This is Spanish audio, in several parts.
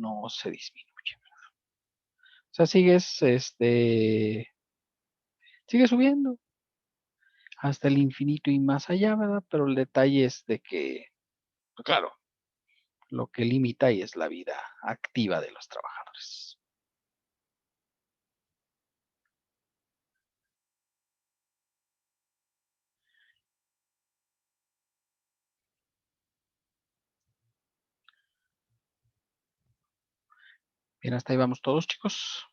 no se disminuye. O sea, sigue subiendo hasta el infinito y más allá, ¿verdad? Pero el detalle es de que, pues claro, lo que limita ahí es la vida activa de los trabajadores. Bien, hasta ahí vamos todos, chicos.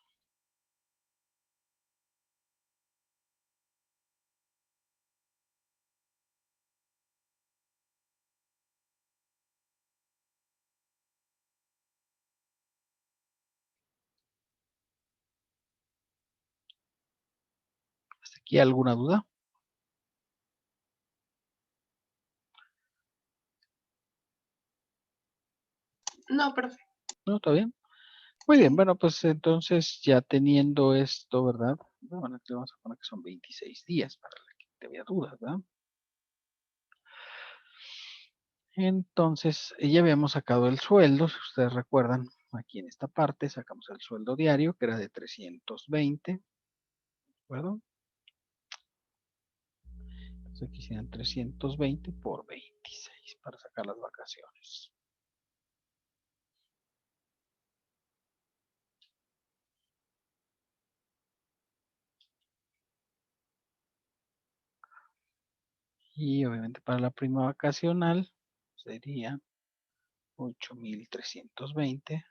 ¿Hasta aquí alguna duda? No, profe. ¿No? ¿Está bien? Muy bien, bueno, pues entonces ya teniendo esto, ¿verdad? Bueno, aquí vamos a poner que son 26 días para la que te había dudas, ¿verdad? Entonces, ya habíamos sacado el sueldo, si ustedes recuerdan, aquí en esta parte sacamos el sueldo diario, que era de 320, ¿de acuerdo? Entonces aquí serían 320 por 26 para sacar las vacaciones. Y obviamente para la prima vacacional sería 8,320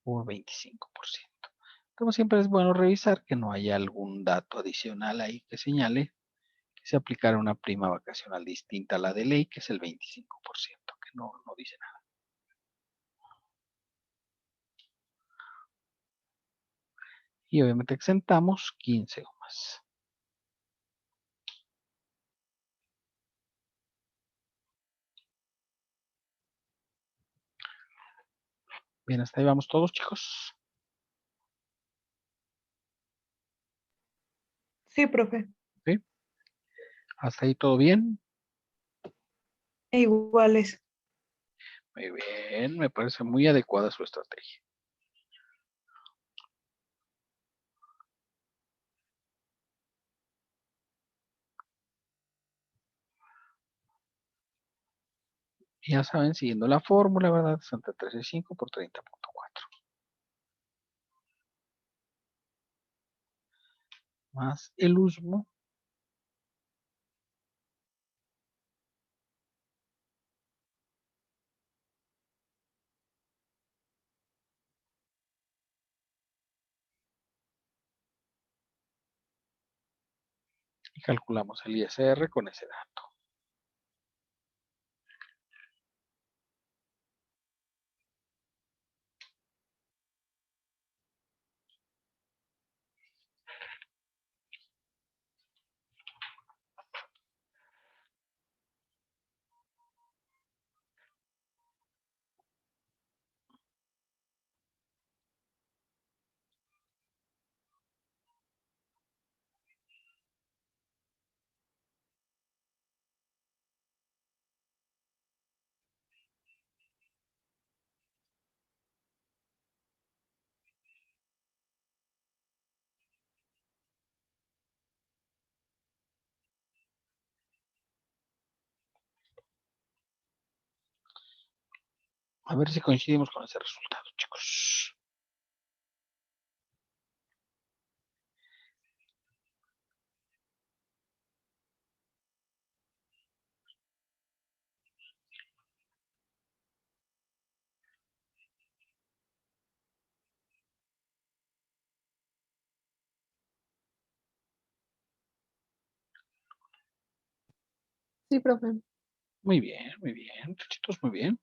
por 25%. Como siempre es bueno revisar que no haya algún dato adicional ahí que señale que se aplicara una prima vacacional distinta a la de ley, que es el 25%, que no dice nada. Y obviamente exentamos 15 o más. Bien, hasta ahí vamos todos, chicos. Sí, profe. ¿Sí? Hasta ahí todo bien. Iguales. Muy bien, me parece muy adecuada su estrategia. Y ya saben, siguiendo la fórmula, ¿verdad? Santa 13.5 por 30.4. Más el USMO. Y calculamos el ISR con ese dato. A ver si coincidimos con ese resultado, chicos. Sí, profe. Muy bien, chicos, muy bien.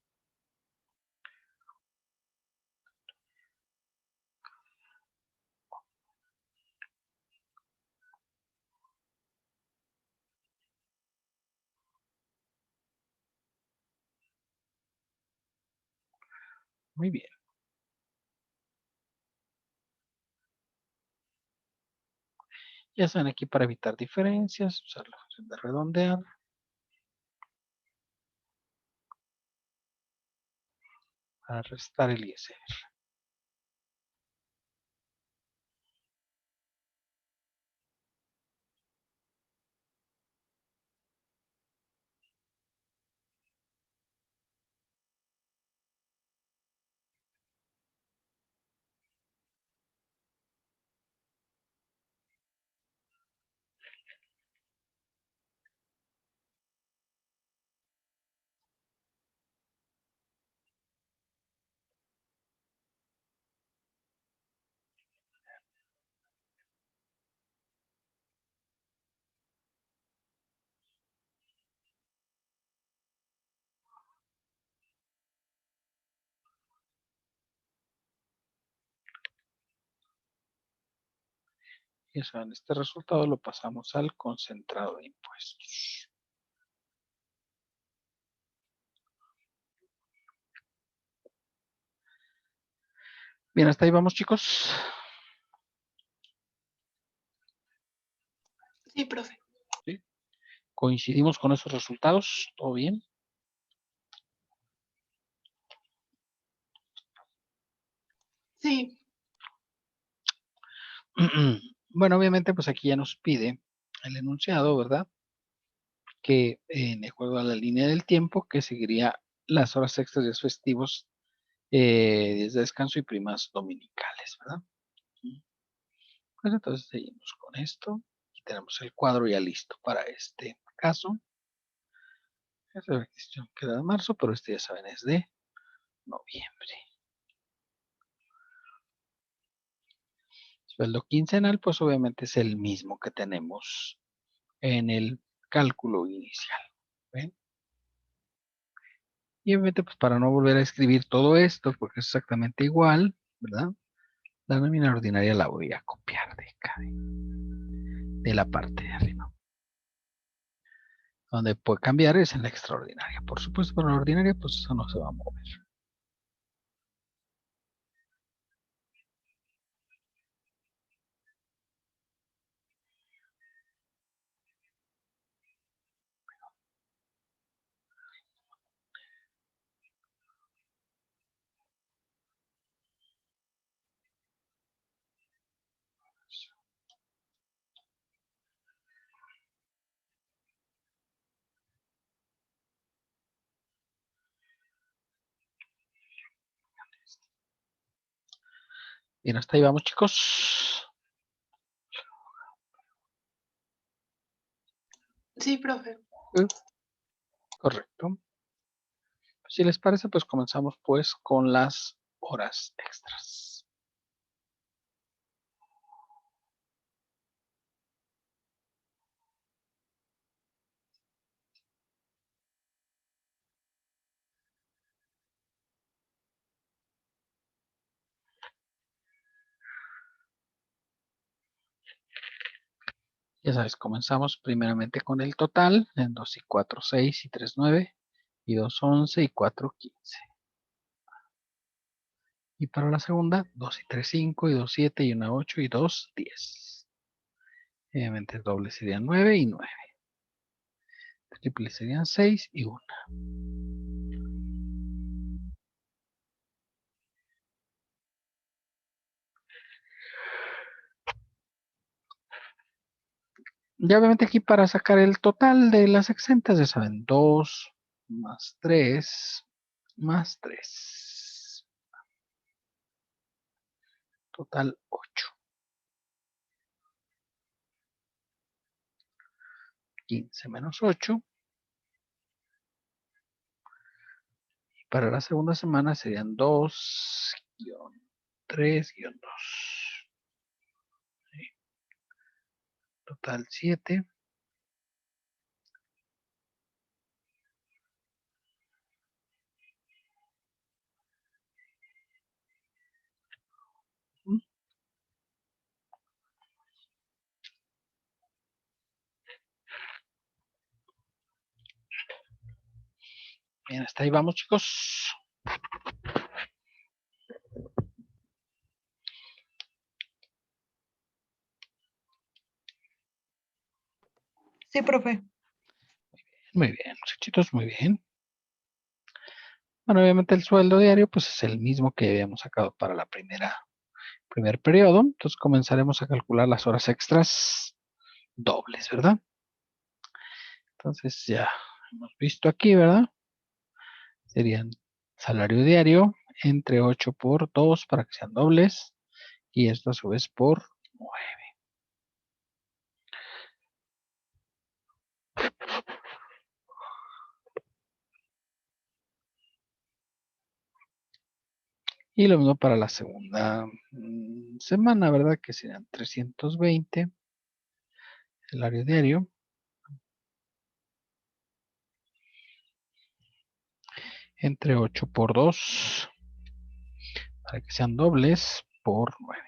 Muy bien. Ya saben aquí para evitar diferencias, usar la función de redondear. para restar el ISR. Y eso, en este resultado lo pasamos al concentrado de impuestos. Bien, hasta ahí vamos, chicos. Sí, profe. ¿Sí? ¿Coincidimos con esos resultados? ¿Todo bien? Sí. Bueno, obviamente, pues aquí ya nos pide el enunciado, ¿verdad? Que de acuerdo a la línea del tiempo, que seguiría las horas extras de festivos, días de descanso y primas dominicales, ¿verdad? Pues entonces seguimos con esto y tenemos el cuadro ya listo para este caso. Esta cuestión queda de marzo, pero este ya saben es de noviembre. Sueldo quincenal, pues obviamente es el mismo que tenemos en el cálculo inicial. ¿Ven? Y obviamente, pues para no volver a escribir todo esto, porque es exactamente igual, ¿verdad? La nómina ordinaria la voy a copiar de acá, de la parte de arriba. Donde puede cambiar es en la extraordinaria. Por supuesto, para la ordinaria, pues eso no se va a mover. Bien, hasta ahí vamos, chicos. Sí, profe. Correcto. Si les parece, pues comenzamos pues con las horas extras. Ya sabes, comenzamos primeramente con el total en 2 y 4, 6 y 3, 9 y 2, 11 y 4, 15. Y para la segunda, 2 y 3, 5 y 2, 7 y 1, 8 y 2, 10. Obviamente doble serían 9 y 9. Triple serían 6 y 1. Ya obviamente aquí para sacar el total de las exentas, ya saben, 2 más 3 más 3. Total 8. 15 menos 8. Y para la segunda semana serían 2 3 2. Total 7. Bien, hasta ahí vamos, chicos. Sí, profe. Muy bien, muchachitos, muy bien. Bueno, obviamente el sueldo diario pues es el mismo que habíamos sacado para la primer periodo. Entonces comenzaremos a calcular las horas extras dobles, ¿verdad? Entonces ya hemos visto aquí, ¿verdad? Serían salario diario entre 8 por 2 para que sean dobles. Y esto a su vez por 9. Y lo mismo para la segunda semana, ¿verdad? Que serían 320 salario diario entre 8 por 2 para que sean dobles por 9.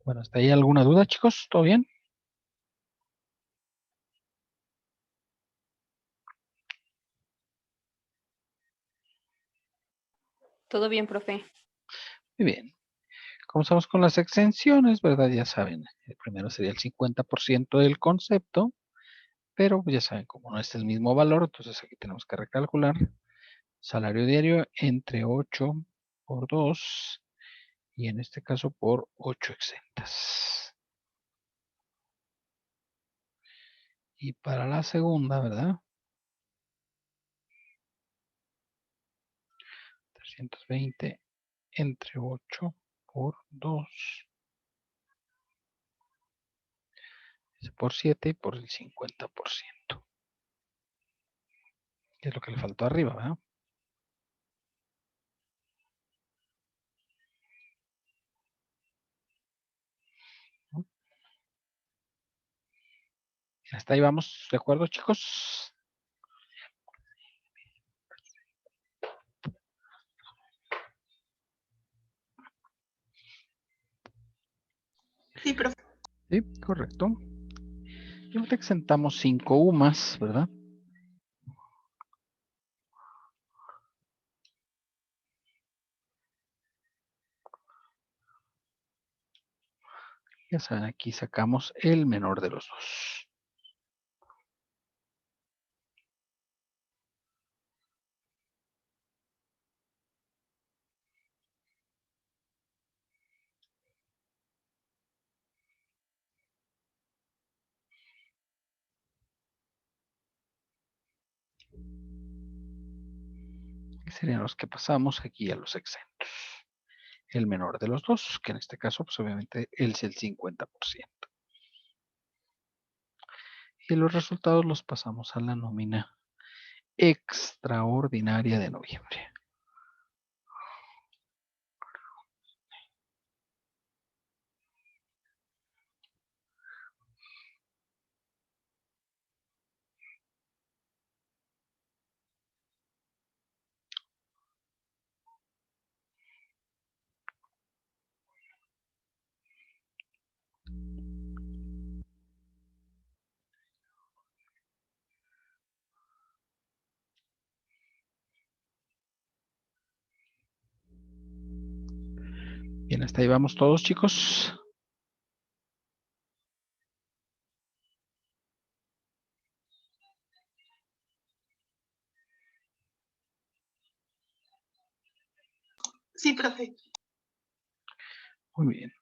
Bueno, ¿hasta ahí alguna duda, chicos? ¿Todo bien? Todo bien, profe. Muy bien. Comenzamos con las exenciones, ¿verdad? Ya saben, el primero sería el 50% del concepto, pero ya saben, como no es el mismo valor, entonces aquí tenemos que recalcular salario diario entre 8 por 2 y en este caso por 8 exentas. Y para la segunda, ¿verdad? 320 entre 8 por 2 por 7 y por el 50%. Que es lo que le faltó arriba, ¿verdad? Hasta ahí vamos, ¿de acuerdo, chicos? Sí, profe. Sí, correcto. Y ahorita exentamos 5 UMAS, ¿verdad? Ya saben, aquí sacamos el menor de los dos. Y serían los que pasamos aquí a los exentos. El menor de los dos, que en este caso, pues obviamente, es el 50%. Y los resultados los pasamos a la nómina extraordinaria de noviembre. Bien, hasta ahí vamos todos, chicos. Sí, profe. Muy bien.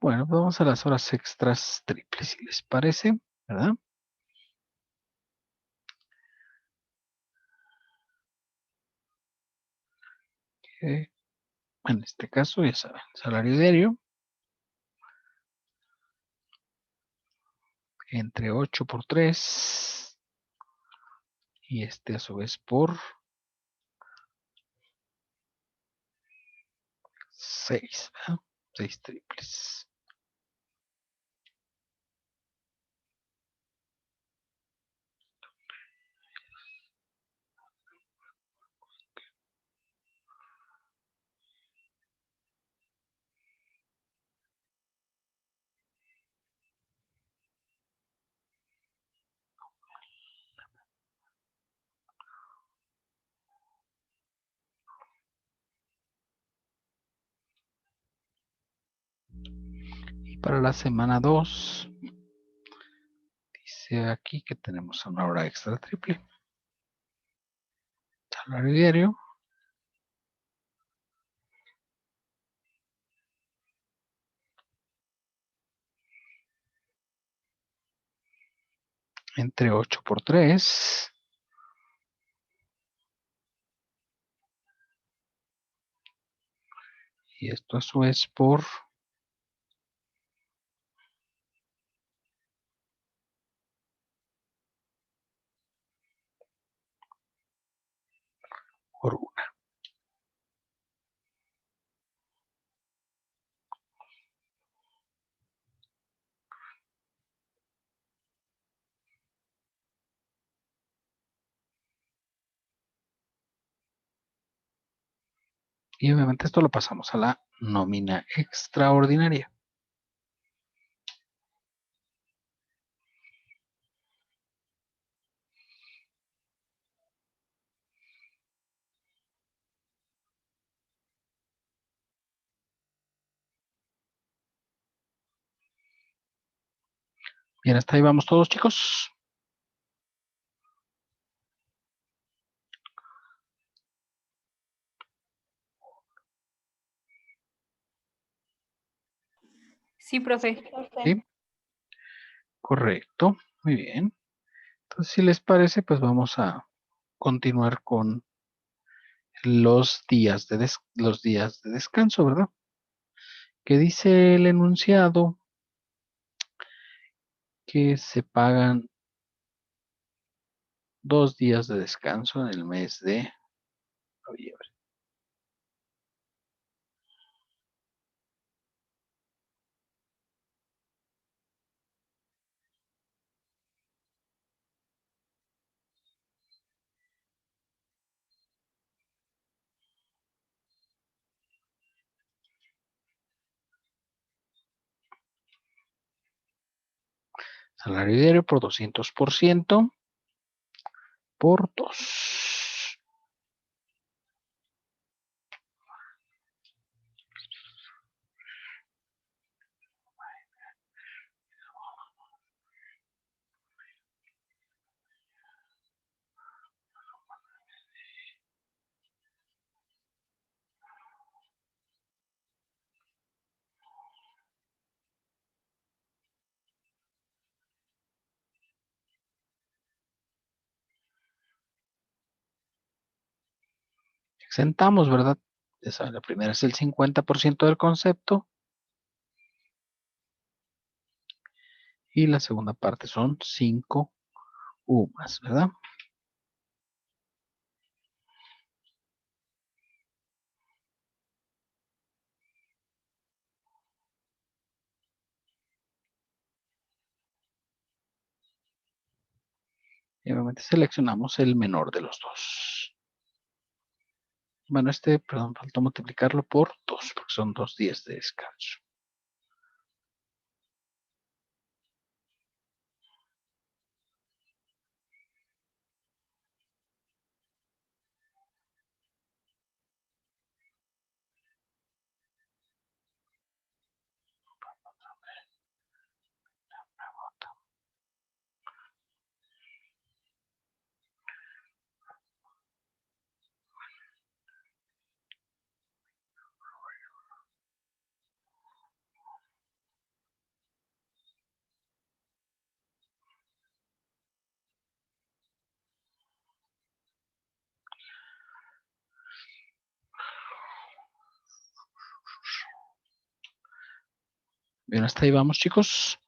Bueno, pues vamos a las horas extras triples, si les parece, ¿verdad? En este caso, ya saben, salario diario entre 8 por 3 y este a su vez por 6, ¿verdad? 6 triples. Para la semana 2, dice aquí que tenemos una hora extra triple. Salario diario. Entre 8 por 3. Y esto a su vez por una. Y obviamente esto lo pasamos a la nómina extraordinaria. Bien, hasta ahí vamos todos, chicos. Sí, profe. ¿Sí? Correcto. Muy bien. Entonces, si les parece, pues vamos a continuar con los días de descanso, ¿verdad? Que dice el enunciado que se pagan 2 días de descanso en el mes de noviembre. Salario diario por 200% por 2. Exentamos, ¿verdad? Ya saben, la primera es el 50% del concepto. Y la segunda parte son 5 UMAS, ¿verdad? Y obviamente seleccionamos el menor de los dos. Bueno, perdón, faltó multiplicarlo por 2, porque son 2 días de descanso. Bien, hasta ahí vamos, chicos.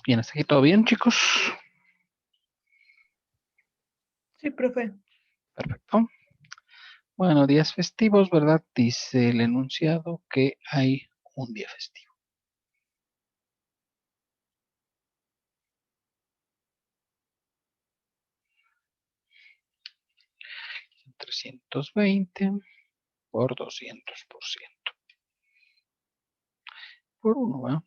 Bien, hasta aquí todo bien, chicos. Sí, profe. Perfecto. Bueno, días festivos, ¿verdad? Dice el enunciado que hay un día festivo. $320 por 200%. Por 1, ¿verdad?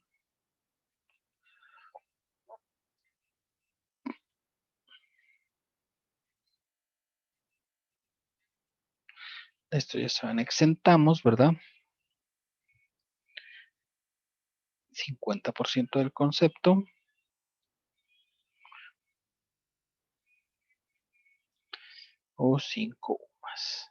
Esto ya saben, exentamos, ¿verdad? 50% del concepto. O 5 UMAS.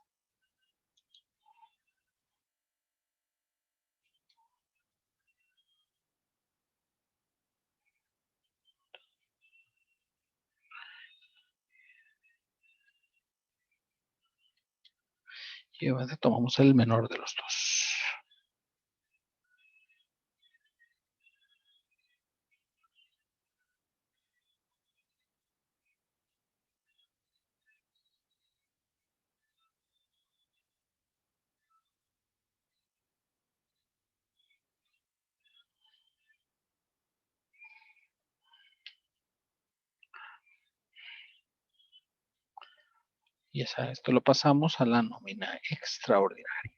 Y ahora tomamos el menor de los dos. Y ya saben, esto lo pasamos a la nómina extraordinaria.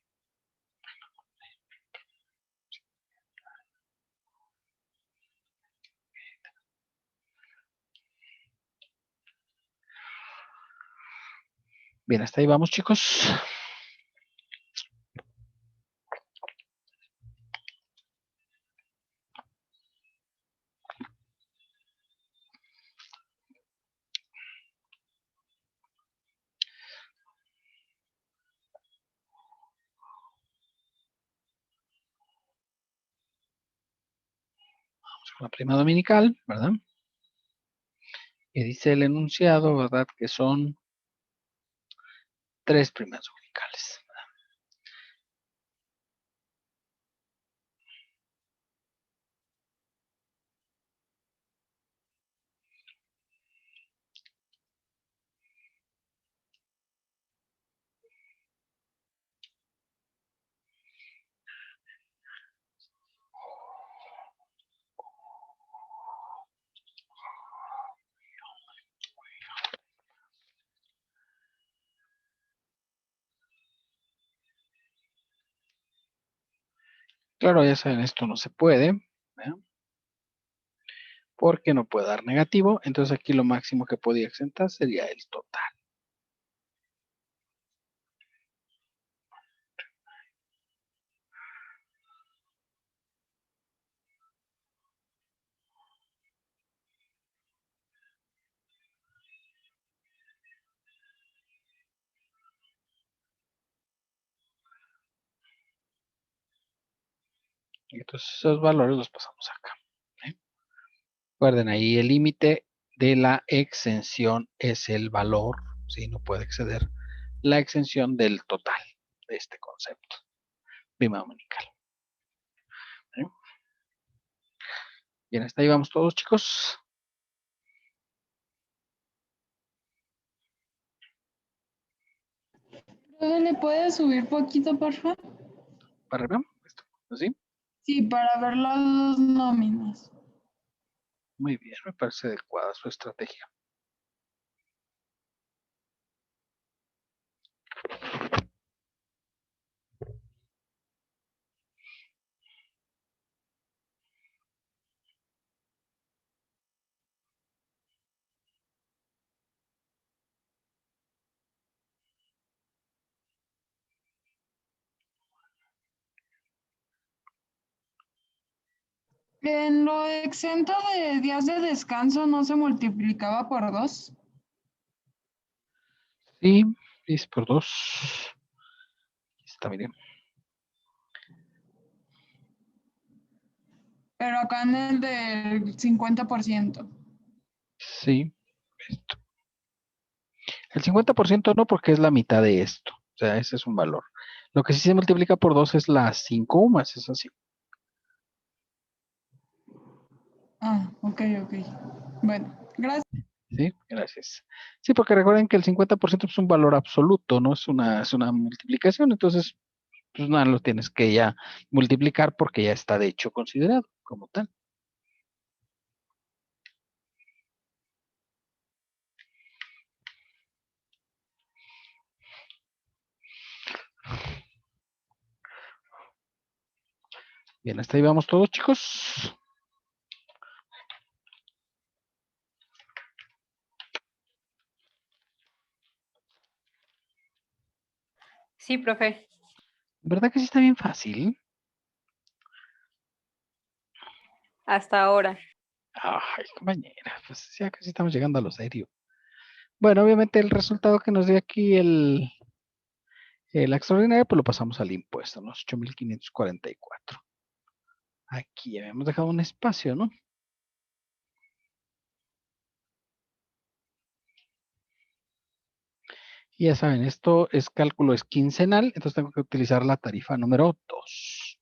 Bien, hasta ahí vamos, chicos. Vamos con la prima dominical, ¿verdad? Y dice el enunciado, ¿verdad? Que son 3 primas dominicales. Claro, ya saben, esto no se puede, ¿verdad? Porque no puede dar negativo. Entonces aquí lo máximo que podía exentar sería el total. Entonces esos valores los pasamos acá. ¿Eh? Recuerden ahí el límite de la exención es el valor, ¿sí? No puede exceder la exención del total de este concepto. Prima dominical. ¿Eh? Bien, hasta ahí vamos todos, chicos. ¿Le puedes subir poquito, por favor? Para arriba, esto, ¿así? Sí, para ver las dos nóminas. Muy bien, me parece adecuada su estrategia. En lo exento de días de descanso no se multiplicaba por 2. Sí, 10 por 2. Está bien. Pero acá en el del 50%. Sí, esto. El 50% no, porque es la mitad de esto. O sea, ese es un valor. Lo que sí se multiplica por 2 es las 5 UMAS, es así. Ah, ok. Bueno, gracias. Sí, gracias. Sí, porque recuerden que el 50% es un valor absoluto, no es una multiplicación, entonces, pues nada, lo tienes que ya multiplicar porque ya está de hecho considerado como tal. Bien, hasta ahí vamos todos, chicos. Sí, profe. ¿Verdad que sí está bien fácil? Hasta ahora. Ay, compañera, pues ya casi estamos llegando a lo serio. Bueno, obviamente el resultado que nos dio aquí la extraordinaria, pues lo pasamos al impuesto, ¿no? 8.544. Aquí habíamos dejado un espacio, ¿no? Y ya saben, esto es cálculo es quincenal, entonces tengo que utilizar la tarifa número 2.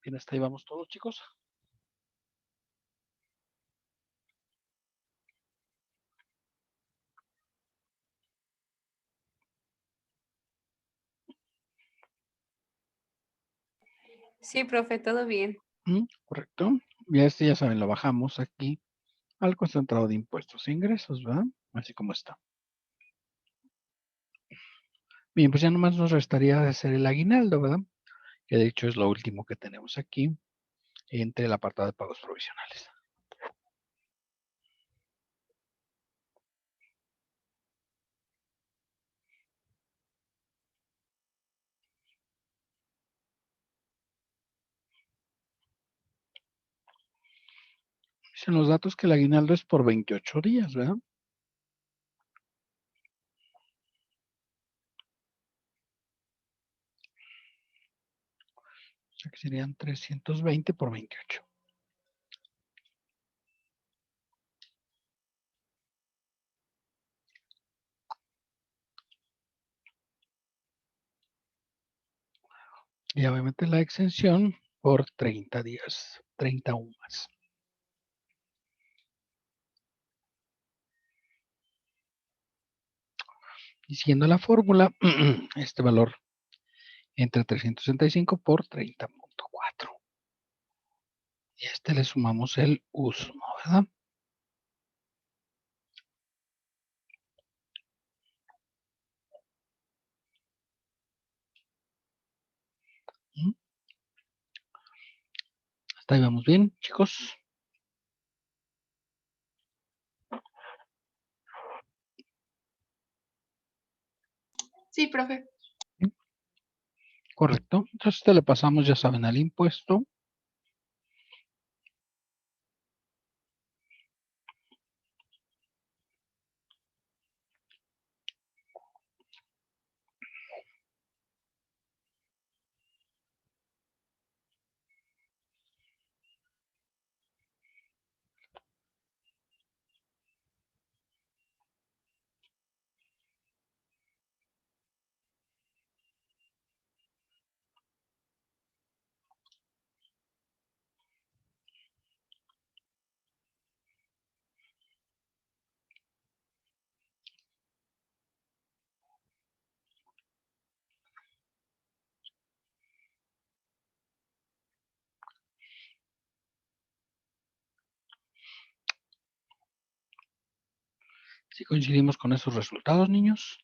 Bien, hasta ahí vamos todos, chicos. Sí, profe, todo bien. Correcto. Ya este, ya saben, lo bajamos aquí al concentrado de impuestos e ingresos, ¿verdad? Así como está. Bien, pues ya nomás nos restaría hacer el aguinaldo, ¿verdad? Que de hecho es lo último que tenemos aquí entre el apartado de pagos provisionales. Dicen los datos que el aguinaldo es por 28 días, ¿verdad? O sea que serían 320 por 28. Y obviamente la exención por 30 días, 31 más. Y siguiendo la fórmula, este valor entre 365 por 30.4. Y a este le sumamos el uso, ¿verdad? ¿Mm? Hasta ahí vamos bien, chicos. Sí, profe. Correcto. Entonces este le pasamos, ya saben, al impuesto. ¿Sí coincidimos con esos resultados, niños?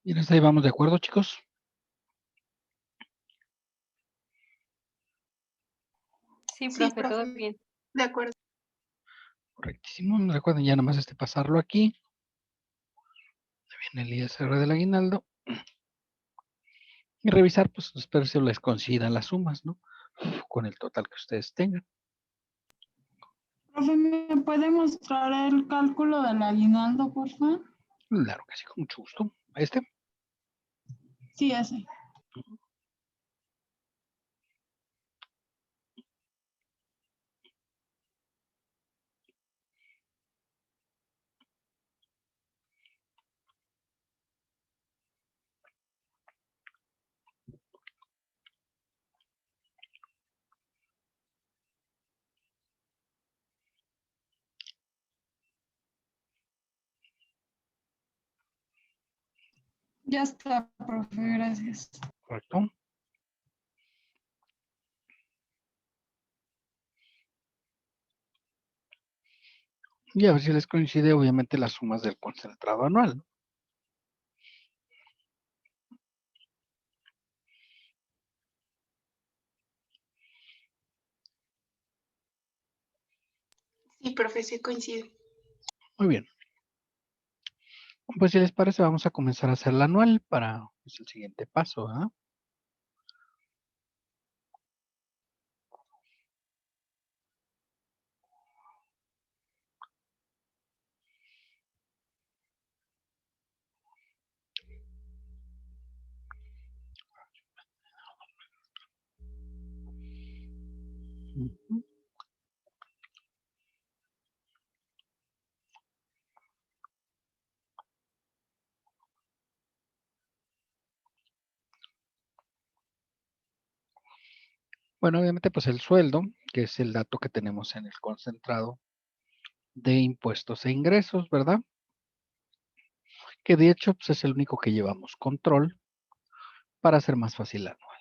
¿Y hasta ahí vamos de acuerdo, chicos? Sí, Sí, profe, todo profe. bien. De acuerdo. Correctísimo. Recuerden ya nomás pasarlo aquí. Viene el ISR del aguinaldo. Y revisar, pues espero si les coincidan las sumas, ¿no? Con el total que ustedes tengan. Profe, ¿me puede mostrar el cálculo del aguinaldo, por favor? Claro que sí, con mucho gusto. Sí, ese. Ya está, profe, gracias. Correcto. Y a ver si les coincide, obviamente, las sumas del concentrado anual, ¿no? Sí, profe, sí coincide. Muy bien. Pues si les parece, vamos a comenzar a hacer la anual para pues, el siguiente paso, ¿verdad? Ujú. Bueno, obviamente, pues el sueldo, que es el dato que tenemos en el concentrado de impuestos e ingresos, ¿verdad? Que de hecho pues, es el único que llevamos control para hacer más fácil la anual.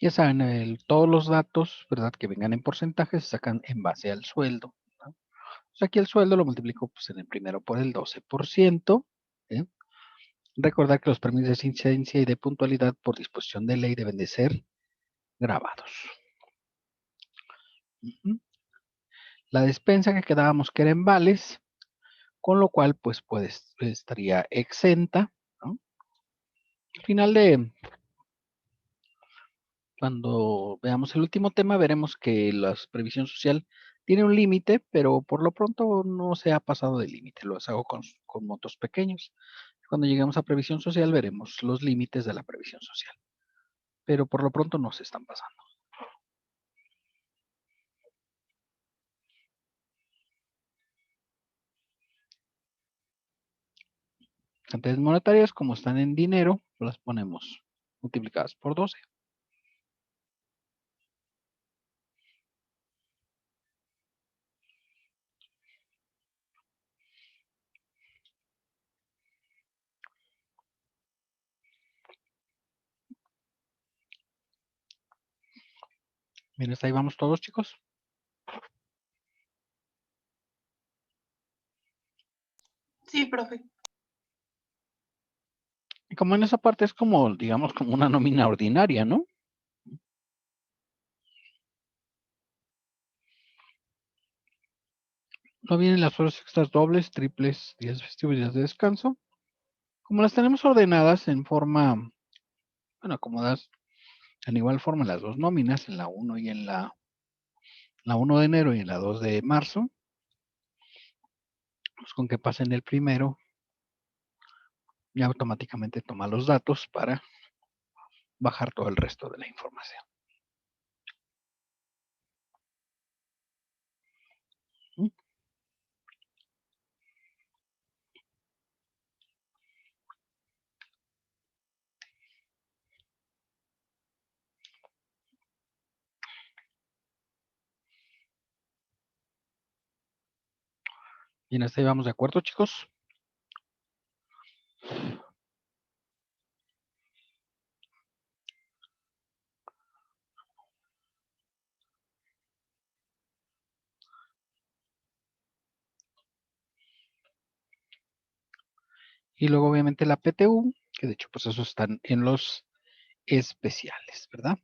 Ya saben, todos los datos, ¿verdad? Que vengan en porcentajes se sacan en base al sueldo, ¿no? O sea, aquí el sueldo lo multiplico pues, en el primero por el 12%. ¿Eh? Recordar que los permisos de incidencia y de puntualidad por disposición de ley deben de ser grabados. Ujú. La despensa que quedábamos que era en vales, con lo cual pues estaría exenta, ¿no? Al Cuando veamos el último tema, veremos que la previsión social tiene un límite, pero por lo pronto no se ha pasado del límite. Lo hago con montos pequeños. Cuando lleguemos a previsión social, veremos los límites de la previsión social. Pero por lo pronto no se están pasando. Cantidades monetarias, como están en dinero, las ponemos multiplicadas por 12. Bien, hasta ahí vamos todos, chicos. Sí, profe. Y como en esa parte es como, digamos, como una nómina ordinaria, ¿no? No vienen las horas extras dobles, triples, días festivos y días de descanso. Como las tenemos ordenadas en forma, bueno, acomodadas en igual forma las dos nóminas, en la 1 y en la 1 de enero y en la 2 de marzo, pues con que pasen el primero, ya automáticamente toma los datos para bajar todo el resto de la información. ¿Mm? Bien, hasta ahí vamos de acuerdo, chicos. Y luego obviamente la PTU, que de hecho pues esos están en los especiales, ¿verdad?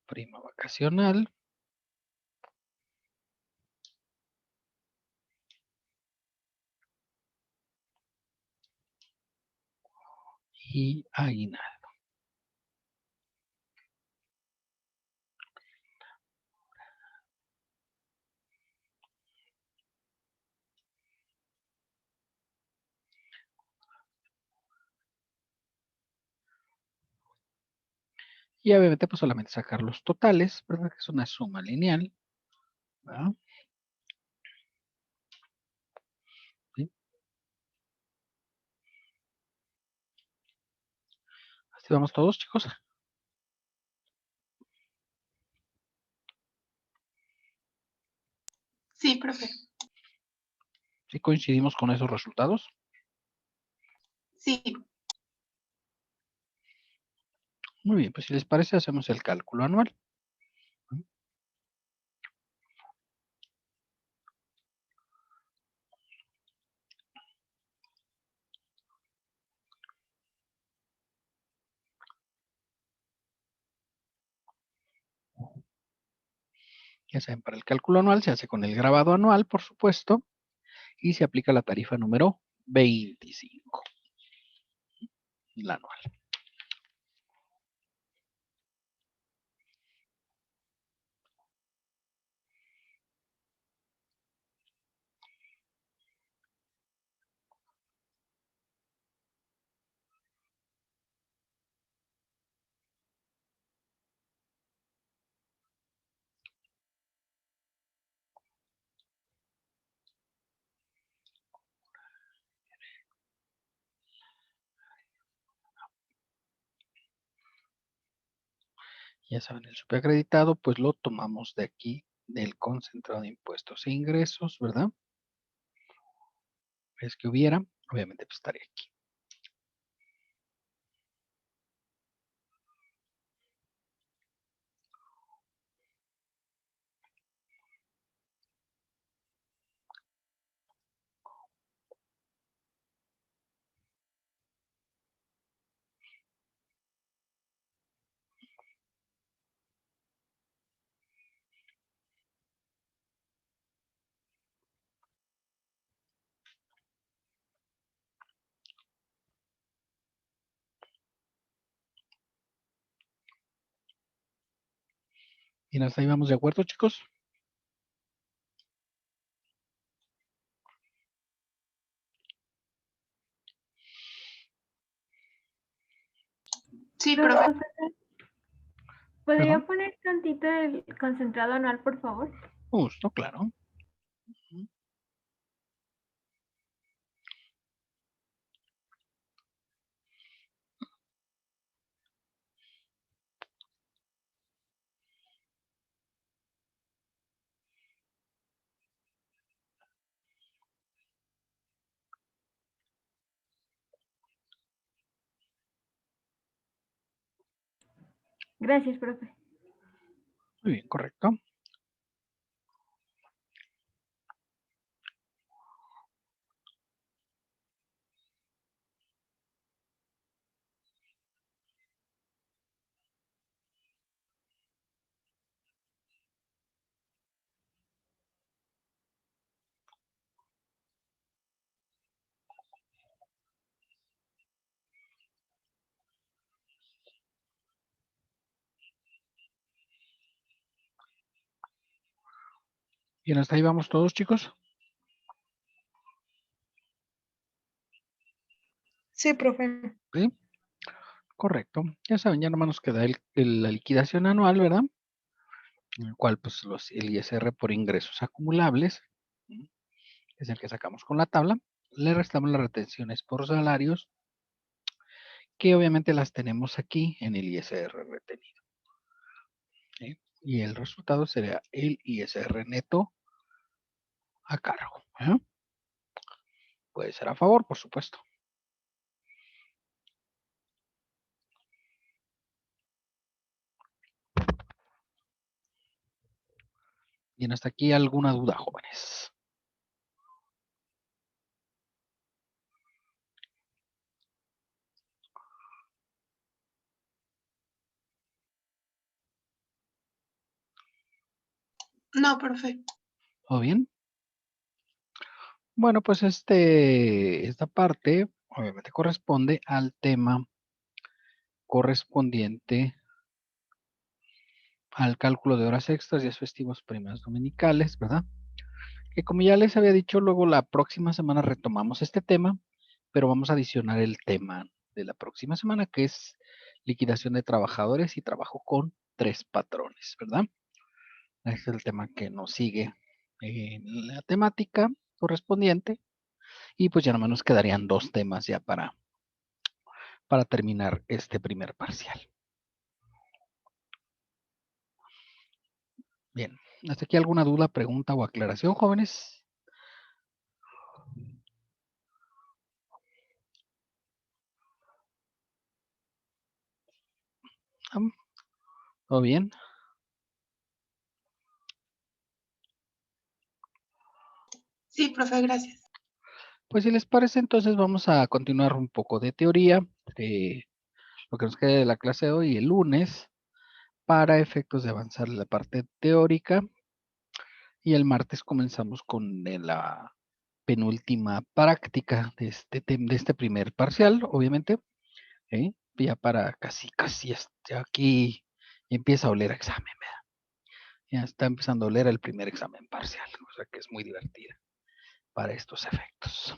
Prima vacacional. Y aguinaldo. Y obviamente pues solamente sacar los totales, ¿verdad? Que es una suma lineal, ¿verdad? ¿Sí? Así vamos todos, chicos. Sí, profe. ¿Sí coincidimos con esos resultados? Sí. Muy bien, pues si les parece hacemos el cálculo anual. Ya saben, para el cálculo anual se hace con el grabado anual, por supuesto, y se aplica la tarifa número 25, la anual. Ya saben, el superacreditado, pues lo tomamos de aquí, del concentrado de impuestos e ingresos, ¿verdad? Es que hubiera, obviamente pues estaría aquí. Bien, hasta ahí vamos de acuerdo, chicos. Sí, Pero, profe. profesor, ¿podría Perdón. poner tantito el concentrado anual, por favor? Justo, claro. Gracias, profe. Muy bien, correcto. Bien, hasta ahí vamos todos, chicos. Sí, profe. Sí, correcto. Ya saben, ya nomás nos queda la liquidación anual, ¿verdad? En el cual, pues, el ISR por ingresos acumulables, ¿m? Es el que sacamos con la tabla. Le restamos las retenciones por salarios, que obviamente las tenemos aquí en el ISR retenido, ¿sí? Y el resultado sería el ISR neto a cargo, ¿eh? Puede ser a favor, por supuesto. Bien, hasta aquí alguna duda, jóvenes. No, profe. ¿Todo bien? Bueno, pues esta parte obviamente corresponde al tema correspondiente al cálculo de horas extras, días festivos, primas dominicales, ¿verdad? Que como ya les había dicho, luego la próxima semana retomamos este tema, pero vamos a adicionar el tema de la próxima semana, que es liquidación de trabajadores y trabajo con 3 patrones, ¿verdad? Este es el tema que nos sigue en la temática correspondiente. Y pues ya nomás nos quedarían 2 temas ya para terminar este primer parcial. Bien, ¿hasta aquí alguna duda, pregunta o aclaración, jóvenes? ¿Todo bien? Sí, profe, gracias. Pues si les parece, entonces vamos a continuar un poco de teoría, lo que nos queda de la clase de hoy, el lunes, para efectos de avanzar en la parte teórica. Y el martes comenzamos con la penúltima práctica de este primer parcial, obviamente. ¿Sí? Ya para casi ya aquí empieza a oler a examen, ¿verdad? Ya está empezando a oler el primer examen parcial, o sea que es muy divertida para estos efectos.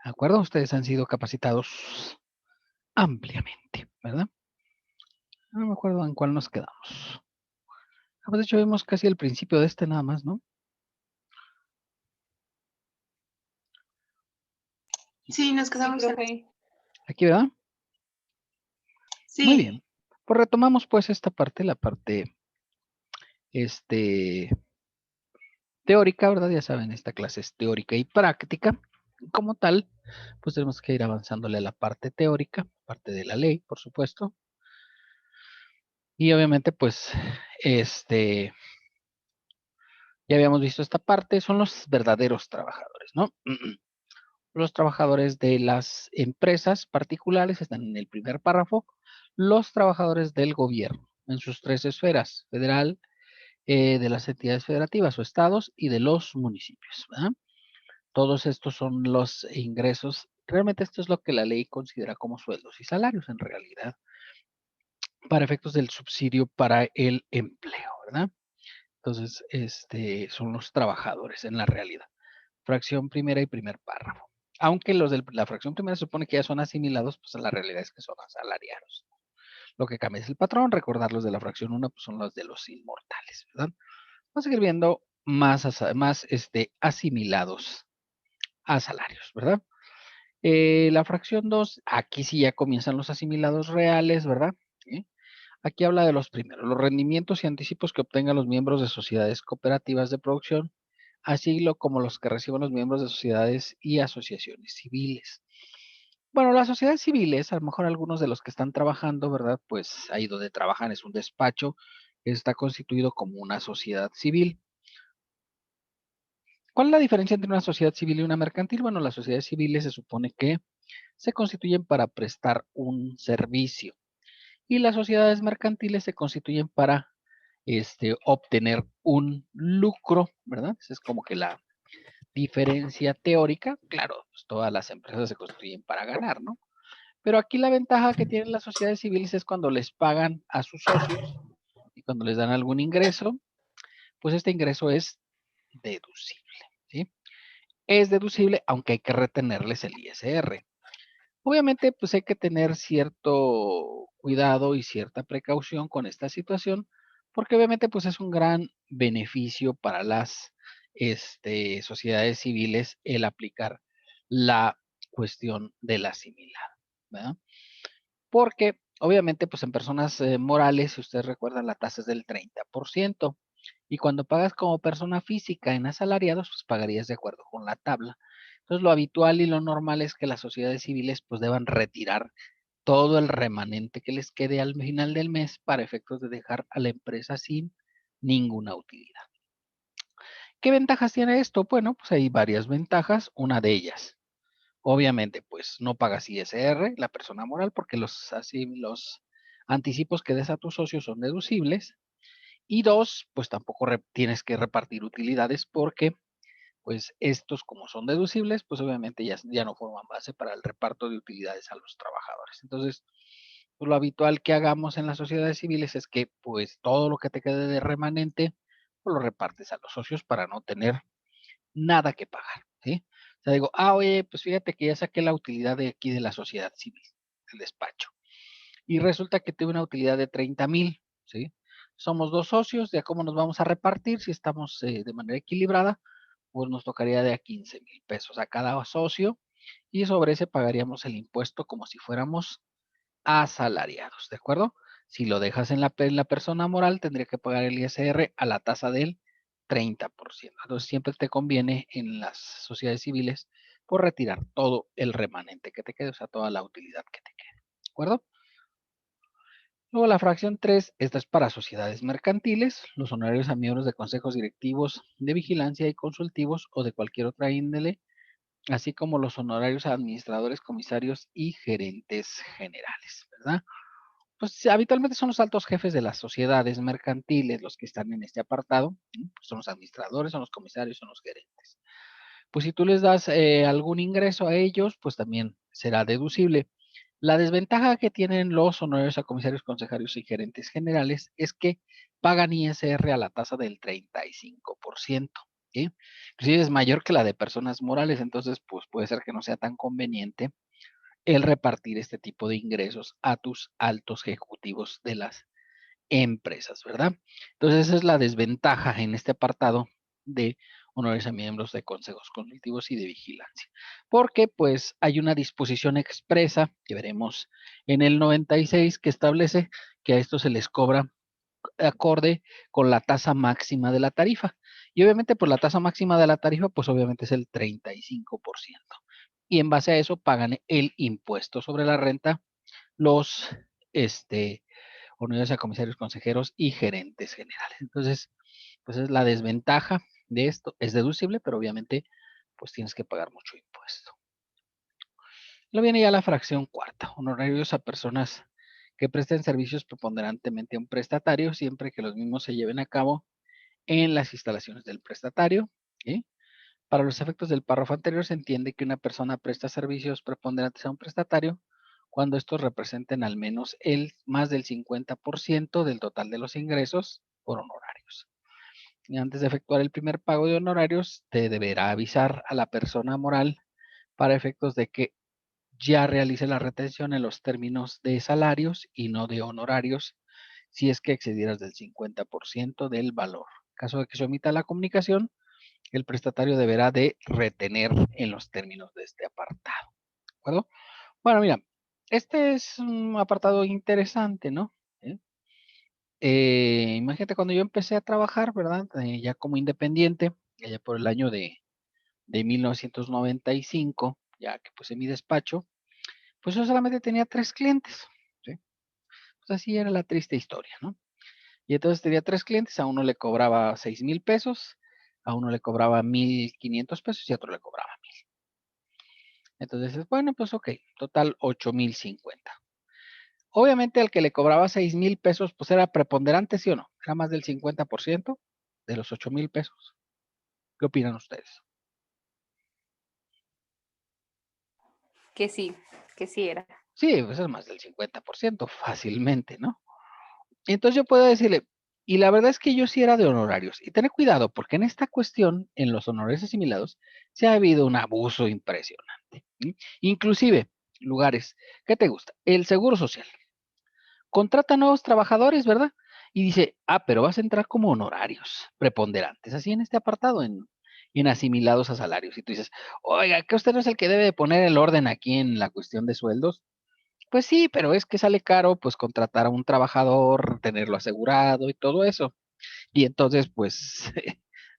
¿De acuerdo? Ustedes han sido capacitados ampliamente, ¿verdad? No me acuerdo en cuál nos quedamos. De hecho, vimos casi el principio de este nada más, ¿no? Sí, nos Sí, quedamos en... profe. Aquí, ¿verdad? Muy Sí, bien. Pues retomamos pues esta parte, la parte este, teórica, ¿verdad? Ya saben, esta clase es teórica y práctica. Como tal, pues tenemos que ir avanzándole a la parte teórica, parte de la ley, por supuesto. Y obviamente, pues, ya habíamos visto esta parte, son los verdaderos trabajadores, ¿no? Los trabajadores de las empresas particulares están en el primer párrafo. Los trabajadores del gobierno en sus 3 esferas, federal, de las entidades federativas o estados y de los municipios, ¿verdad? Todos estos son los ingresos. Realmente esto es lo que la ley considera como sueldos y salarios en realidad, para efectos del subsidio para el empleo, ¿verdad? Entonces, son los trabajadores en la realidad. Fracción primera y primer párrafo. Aunque los de la fracción primera se supone que ya son asimilados, pues la realidad es que son asalariados. Lo que cambia es el patrón. Recordar los de la fracción 1 pues son los de los inmortales, ¿verdad? Vamos a seguir viendo más asimilados a salarios, ¿verdad? La fracción 2, aquí sí ya comienzan los asimilados reales, ¿verdad? ¿Sí? Aquí habla de los primeros, los rendimientos y anticipos que obtengan los miembros de sociedades cooperativas de producción, así como los que reciban los miembros de sociedades y asociaciones civiles. Bueno, las sociedades civiles, a lo mejor algunos de los que están trabajando, ¿verdad? Pues ahí donde trabajan es un despacho, está constituido como una sociedad civil. ¿Cuál es la diferencia entre una sociedad civil y una mercantil? Bueno, las sociedades civiles se supone que se constituyen para prestar un servicio y las sociedades mercantiles se constituyen para obtener un lucro, ¿verdad? Esa es como que la diferencia teórica. Claro, pues todas las empresas se constituyen para ganar, ¿no? Pero aquí la ventaja que tienen las sociedades civiles es cuando les pagan a sus socios y cuando les dan algún ingreso, pues este ingreso es deducible, ¿sí? Es deducible, aunque hay que retenerles el ISR. Obviamente, pues hay que tener cierto cuidado y cierta precaución con esta situación, porque obviamente pues es un gran beneficio para las sociedades civiles el aplicar la cuestión de la asimilada, ¿verdad? Porque obviamente pues en personas morales, si ustedes recuerdan, la tasa es del 30%. Y cuando pagas como persona física en asalariados, pues pagarías de acuerdo con la tabla. Entonces, lo habitual y lo normal es que las sociedades civiles pues deban retirar todo el remanente que les quede al final del mes para efectos de dejar a la empresa sin ninguna utilidad. ¿Qué ventajas tiene esto? Bueno, pues hay varias ventajas. Una de ellas, obviamente, pues no pagas ISR, la persona moral, porque los anticipos que des a tus socios son deducibles. Y dos, pues tampoco tienes que repartir utilidades porque pues estos como son deducibles, pues obviamente ya no forman base para el reparto de utilidades a los trabajadores. Entonces, pues lo habitual que hagamos en las sociedades civiles es que pues todo lo que te quede de remanente, pues lo repartes a los socios para no tener nada que pagar, ¿sí? O sea, digo, oye, pues fíjate que ya saqué la utilidad de aquí de la sociedad civil, del despacho. Y resulta que tuve una utilidad de 30,000, ¿sí? Somos dos socios, ¿de cómo nos vamos a repartir? Si estamos de manera equilibrada, pues nos tocaría de a 15,000 pesos a cada socio y sobre ese pagaríamos el impuesto como si fuéramos asalariados, ¿de acuerdo? Si lo dejas en la persona moral, tendría que pagar el ISR a la tasa del 30%. Entonces, siempre te conviene en las sociedades civiles por retirar todo el remanente que te quede, o sea, toda la utilidad que te quede, ¿de acuerdo? Luego la fracción 3, esta es para sociedades mercantiles, los honorarios a miembros de consejos directivos de vigilancia y consultivos o de cualquier otra índole, así como los honorarios a administradores, comisarios y gerentes generales, ¿verdad? Pues habitualmente son los altos jefes de las sociedades mercantiles los que están en este apartado, ¿sí? Son los administradores, son los comisarios, son los gerentes. Pues si tú les das algún ingreso a ellos, pues también será deducible. La desventaja que tienen los honorarios a comisarios, consejerios y gerentes generales es que pagan ISR a la tasa del 35%, ¿sí? Inclusive es mayor que la de personas morales, entonces pues puede ser que no sea tan conveniente el repartir este tipo de ingresos a tus altos ejecutivos de las empresas, ¿verdad? Entonces esa es la desventaja en este apartado de honores a miembros de consejos consultivos y de vigilancia. Porque pues hay una disposición expresa que veremos en el 96 que establece que a esto se les cobra acorde con la tasa máxima de la tarifa. Y obviamente pues la tasa máxima de la tarifa pues obviamente es el 35%. Y en base a eso pagan el impuesto sobre la renta los unidades a comisarios, consejeros y gerentes generales. Entonces, pues es la desventaja de esto. Es deducible, pero obviamente, pues tienes que pagar mucho impuesto. Luego viene ya la fracción cuarta, honorarios a personas que presten servicios preponderantemente a un prestatario, siempre que los mismos se lleven a cabo en las instalaciones del prestatario. ¿Sí? Para los efectos del párrafo anterior, se entiende que una persona presta servicios preponderantes a un prestatario cuando estos representen al menos más del 50% del total de los ingresos por honorarios. Y antes de efectuar el primer pago de honorarios, te deberá avisar a la persona moral para efectos de que ya realice la retención en los términos de salarios y no de honorarios, si es que excedieras del 50% del valor. En caso de que se omita la comunicación, el prestatario deberá de retener en los términos de este apartado. ¿De acuerdo? Bueno, mira, este es un apartado interesante, ¿no? Imagínate cuando yo empecé a trabajar, ¿verdad? Ya como independiente, allá por el año de 1995, ya que puse mi despacho, pues yo solamente tenía 3 clientes, ¿sí? Pues así era la triste historia, ¿no? Y entonces tenía 3 clientes, a uno le cobraba 6,000 pesos, a uno le cobraba 1,500 pesos y a otro le cobraba 1,000. Entonces, bueno, pues ok, total 8,050. Obviamente al que le cobraba 6,000 pesos, pues era preponderante, ¿sí o no? Era más del 50% de los 8,000 pesos. ¿Qué opinan ustedes? Que sí era. Sí, pues es más del 50%, fácilmente, ¿no? Entonces yo puedo decirle, y la verdad es que yo sí era de honorarios. Y tener cuidado, porque en esta cuestión, en los honorarios asimilados, se ha habido un abuso impresionante. ¿Sí? Inclusive, lugares, ¿qué te gusta? El Seguro Social. Contrata nuevos trabajadores, ¿verdad? Y dice, pero vas a entrar como honorarios preponderantes, así en este apartado, en asimilados a salarios. Y tú dices, oiga, ¿que usted no es el que debe de poner el orden aquí en la cuestión de sueldos? Pues sí, pero es que sale caro, pues contratar a un trabajador, tenerlo asegurado y todo eso. Y entonces, pues,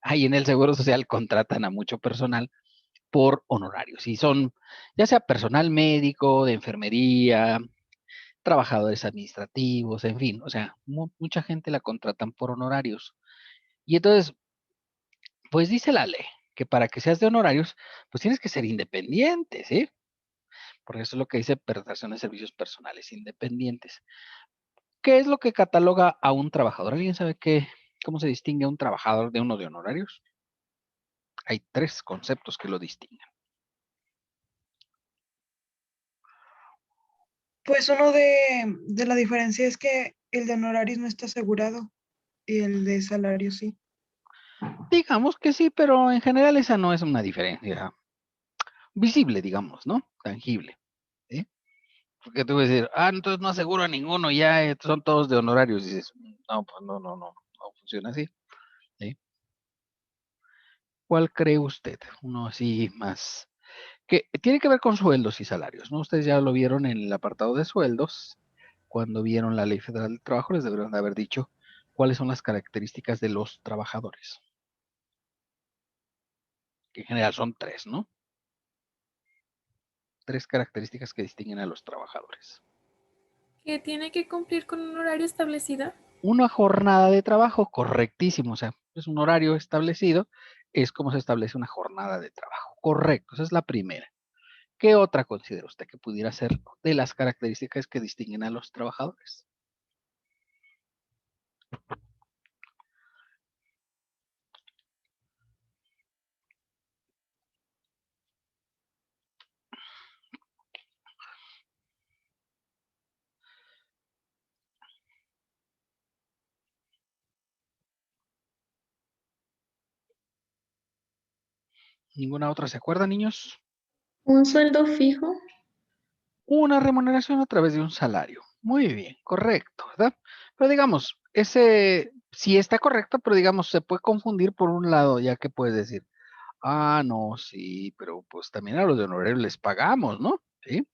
ahí en el Seguro Social contratan a mucho personal por honorarios. Y son, ya sea personal médico, de enfermería, trabajadores administrativos, en fin, o sea, mucha gente la contratan por honorarios. Y entonces, pues dice la ley que para que seas de honorarios, pues tienes que ser independiente, ¿sí? Porque eso es lo que dice prestación de servicios personales independientes. ¿Qué es lo que cataloga a un trabajador? ¿Alguien sabe cómo se distingue a un trabajador de uno de honorarios? Hay 3 conceptos que lo distinguen. Pues uno de la diferencia es que el de honorarios no está asegurado y el de salario sí. Digamos que sí, pero en general esa no es una diferencia visible, digamos, ¿no? Tangible. ¿Sí? Porque tú vas a decir, entonces no aseguro a ninguno, ya son todos de honorarios. Y dices, no, pues no funciona así. ¿Sí? ¿Cuál cree usted? Uno así más, que tiene que ver con sueldos y salarios, ¿no? Ustedes ya lo vieron en el apartado de sueldos, cuando vieron la Ley Federal del Trabajo, les deberían de haber dicho cuáles son las características de los trabajadores. Que en general son 3, ¿no? 3 características que distinguen a los trabajadores. ¿Que tiene que cumplir con un horario establecido? Una jornada de trabajo, correctísimo, o sea, es un horario establecido, es como se establece una jornada de trabajo, correcto, esa es la primera. ¿Qué otra considera usted que pudiera ser de las características que distinguen a los trabajadores? ¿Ninguna otra se acuerda, niños? ¿Un sueldo fijo? Una remuneración a través de un salario. Muy bien, correcto, ¿verdad? Pero digamos, ese sí está correcto, pero digamos, se puede confundir por un lado, ya que puedes decir, no, sí, pero pues también a los de honorarios les pagamos, ¿no? Sí.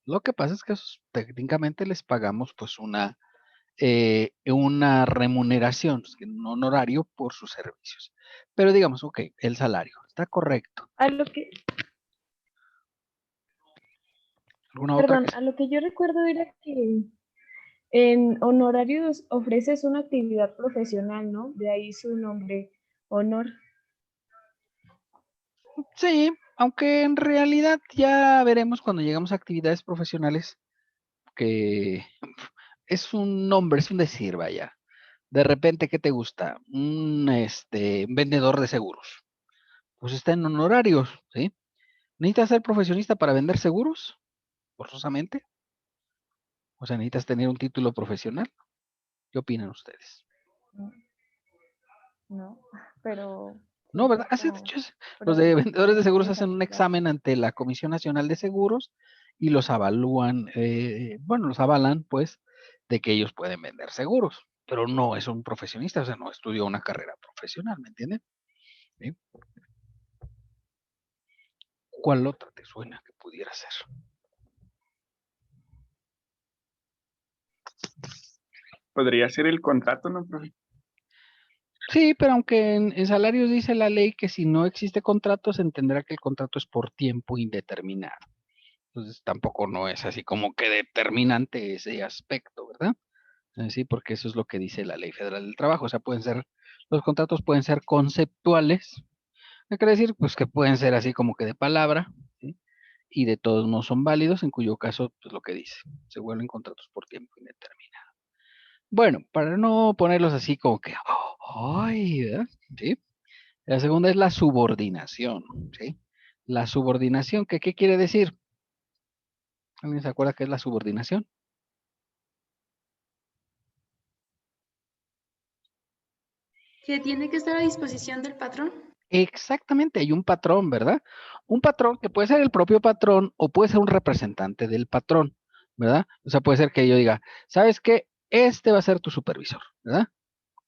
Lo que pasa es que técnicamente les pagamos pues una remuneración, un honorario por sus servicios. Pero digamos, ok, el salario, está correcto. A lo que, ¿Alguna otra perdón, que a lo que yo recuerdo era que en honorarios ofreces una actividad profesional, ¿no? De ahí su nombre, honor. Sí, aunque en realidad ya veremos cuando llegamos a actividades profesionales que es un nombre, es un decir, vaya. De repente, ¿qué te gusta? Un vendedor de seguros. Pues está en honorarios, ¿sí? ¿Necesitas ser profesionista para vender seguros? Forzosamente. O sea, necesitas tener un título profesional. ¿Qué opinan ustedes? ¿no? Pero No, sí, ¿verdad? es como De hecho, los de vendedores de seguros hacen un cantidad. examen ante la Comisión Nacional de Seguros y los avalúan, bueno, los avalan, pues, de que ellos pueden vender seguros, pero no es un profesionista, o sea, no estudió una carrera profesional, ¿me entienden? ¿Sí? ¿Cuál otra te suena que pudiera ser? Podría ser el contrato, ¿no, profe? Sí, pero aunque en salarios dice la ley que si no existe contrato, se entenderá que el contrato es por tiempo indeterminado. Entonces tampoco no es así como que determinante ese aspecto, ¿verdad? Sí, porque eso es lo que dice la Ley Federal del Trabajo. O sea, los contratos pueden ser conceptuales. ¿Qué quiere decir? Pues que pueden ser así como que de palabra, ¿sí? Y de todos modos son válidos, en cuyo caso, pues lo que dice, se vuelven contratos por tiempo indeterminado. Bueno, para no ponerlos así como que, ¡ay! ¿verdad? ¿Sí? La segunda es la subordinación, ¿sí? La subordinación, ¿qué quiere decir? ¿Alguien se acuerda qué es la subordinación? Que tiene que estar a disposición del patrón. Exactamente, hay un patrón, ¿verdad? Un patrón que puede ser el propio patrón o puede ser un representante del patrón, ¿verdad? O sea, puede ser que yo diga, ¿sabes qué? Este va a ser tu supervisor, ¿verdad?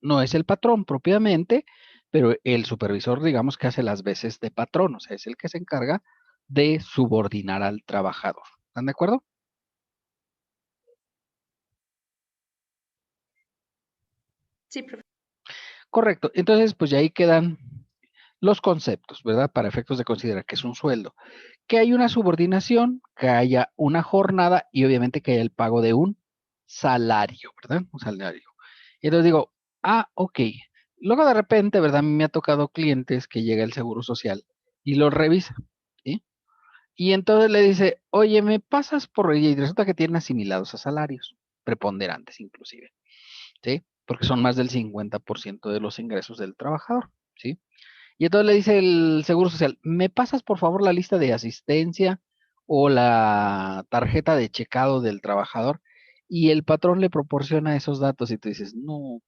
No es el patrón propiamente, pero el supervisor, digamos que hace las veces de patrón, o sea, es el que se encarga de subordinar al trabajador. ¿Están de acuerdo? Sí, profe. Correcto. Entonces, pues ya ahí quedan los conceptos, ¿verdad? Para efectos de considerar que es un sueldo. Que hay una subordinación, que haya una jornada y obviamente que haya el pago de un salario, ¿verdad? Un salario. Y entonces digo, ok. Luego de repente, ¿verdad? A mí me ha tocado clientes que llega el Seguro Social y lo revisa, ¿sí? Y entonces le dice, oye, ¿me pasas por ella? Y resulta que tienen asimilados a salarios, preponderantes inclusive, ¿sí? Porque son más del 50% de los ingresos del trabajador, ¿sí? Y entonces le dice el Seguro Social, ¿me pasas por favor la lista de asistencia o la tarjeta de checado del trabajador? Y el patrón le proporciona esos datos y tú dices, no,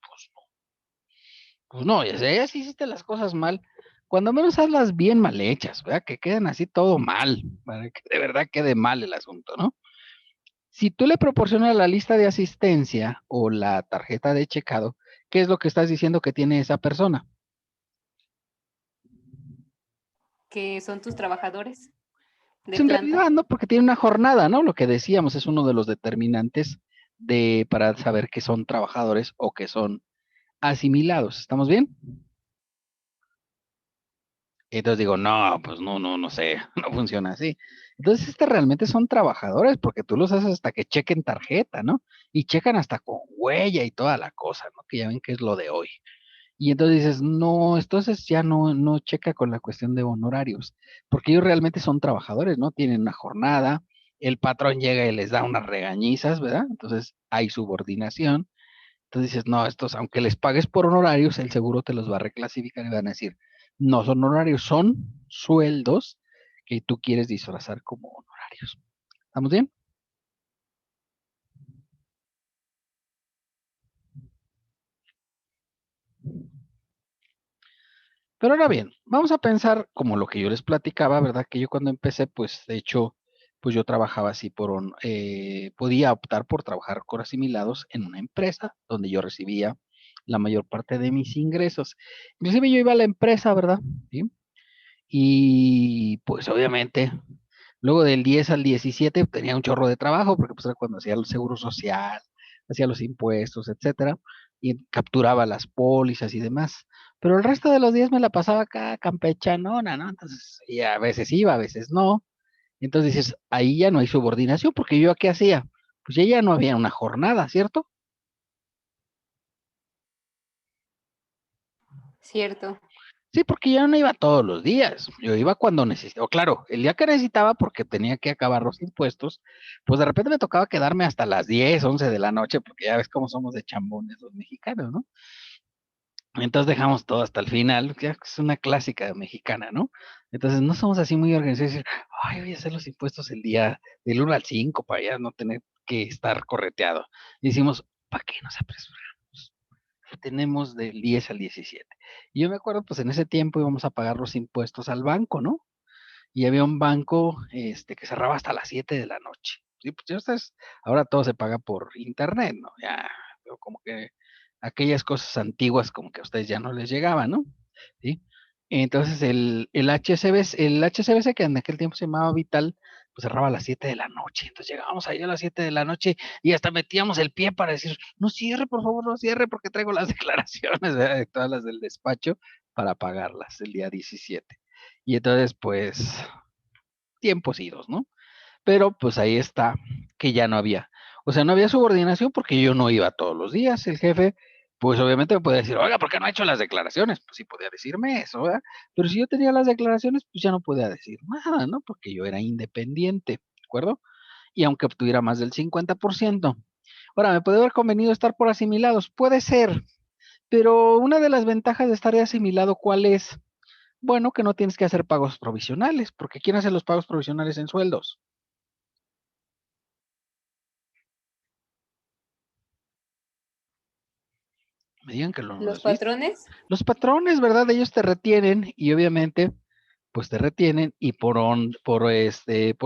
pues no, ya si hiciste las cosas mal, cuando menos hazlas bien mal hechas, ¿verdad? Que queden así todo mal, para que de verdad quede mal el asunto, ¿no? Si tú le proporcionas la lista de asistencia o la tarjeta de checado, ¿qué es lo que estás diciendo que tiene esa persona? Que son tus trabajadores de Pues en planta. realidad no, porque tiene una jornada, ¿no? Lo que decíamos es uno de los determinantes para saber que son trabajadores o que son asimilados. ¿Estamos bien? Entonces digo, no, pues no sé, no funciona así. Entonces, realmente son trabajadores, porque tú los haces hasta que chequen tarjeta, ¿no? Y checan hasta con huella y toda la cosa, ¿no? Que ya ven que es lo de hoy. Y entonces dices, no, entonces ya no checa con la cuestión de honorarios, porque ellos realmente son trabajadores, ¿no? Tienen una jornada, el patrón llega y les da unas regañizas, ¿verdad? Entonces hay subordinación. Entonces dices, no, estos, aunque les pagues por honorarios, el seguro te los va a reclasificar y van a decir, no son honorarios, son sueldos que tú quieres disfrazar como honorarios. ¿Estamos bien? Pero ahora bien, vamos a pensar como lo que yo les platicaba, ¿verdad? Que yo cuando empecé, pues de hecho, pues yo trabajaba así podía optar por trabajar con asimilados en una empresa donde yo recibía la mayor parte de mis ingresos. Inclusive yo iba a la empresa, ¿verdad? ¿Sí? Y pues obviamente, luego del 10 al 17 tenía un chorro de trabajo, porque pues era cuando hacía el seguro social, hacía los impuestos, etcétera, y capturaba las pólizas y demás. Pero el resto de los días me la pasaba acá campechanona, ¿no? Entonces, y a veces iba, a veces no. Entonces dices, ahí ya no hay subordinación, porque yo ¿qué hacía? Pues ya no había una jornada, ¿cierto? Cierto. Sí, porque yo no iba todos los días, yo iba cuando necesitaba, claro, el día que necesitaba porque tenía que acabar los impuestos, pues de repente me tocaba quedarme hasta las 10, 11 de la noche, porque ya ves cómo somos de chambones los mexicanos, ¿no? Entonces dejamos todo hasta el final, ya es una clásica mexicana, ¿no? Entonces no somos así muy organizados, decir, ay, voy a hacer los impuestos el día del 1 al 5 para ya no tener que estar correteado. Y decimos, ¿para qué nos apresuramos? tenemos del 10 al 17. Y yo me acuerdo, pues en ese tiempo íbamos a pagar los impuestos al banco, ¿no? Y había un banco que cerraba hasta las 7 de la noche. Sí, pues ya ustedes, ahora todo se paga por internet, ¿no? Ya, pero como que aquellas cosas antiguas como que a ustedes ya no les llegaban, ¿no? ¿Sí? Entonces el HSBC, que en aquel tiempo se llamaba Vital, pues cerraba a las 7 de la noche. Entonces llegábamos ahí a las 7 de la noche y hasta metíamos el pie para decir, no cierre, por favor, no cierre, porque traigo las declaraciones, ¿verdad? De todas las del despacho para pagarlas el día 17. Y entonces, pues, tiempos idos, ¿no? Pero pues ahí está, que ya no había. O sea, no había subordinación porque yo no iba todos los días. El jefe, pues obviamente me podía decir, oiga, ¿por qué no ha hecho las declaraciones? Pues sí podía decirme eso, ¿verdad? Pero si yo tenía las declaraciones, pues ya no podía decir nada, ¿no? Porque yo era independiente, ¿de acuerdo? Y aunque obtuviera más del 50%. Ahora, ¿me puede haber convenido estar por asimilados? Puede ser, pero una de las ventajas de estar de asimilado, ¿cuál es? Bueno, que no tienes que hacer pagos provisionales, porque ¿quién hace los pagos provisionales en sueldos? Me digan que lo ¿Los has visto. patrones? Los patrones, ¿verdad? Ellos te retienen y obviamente, pues te retienen y por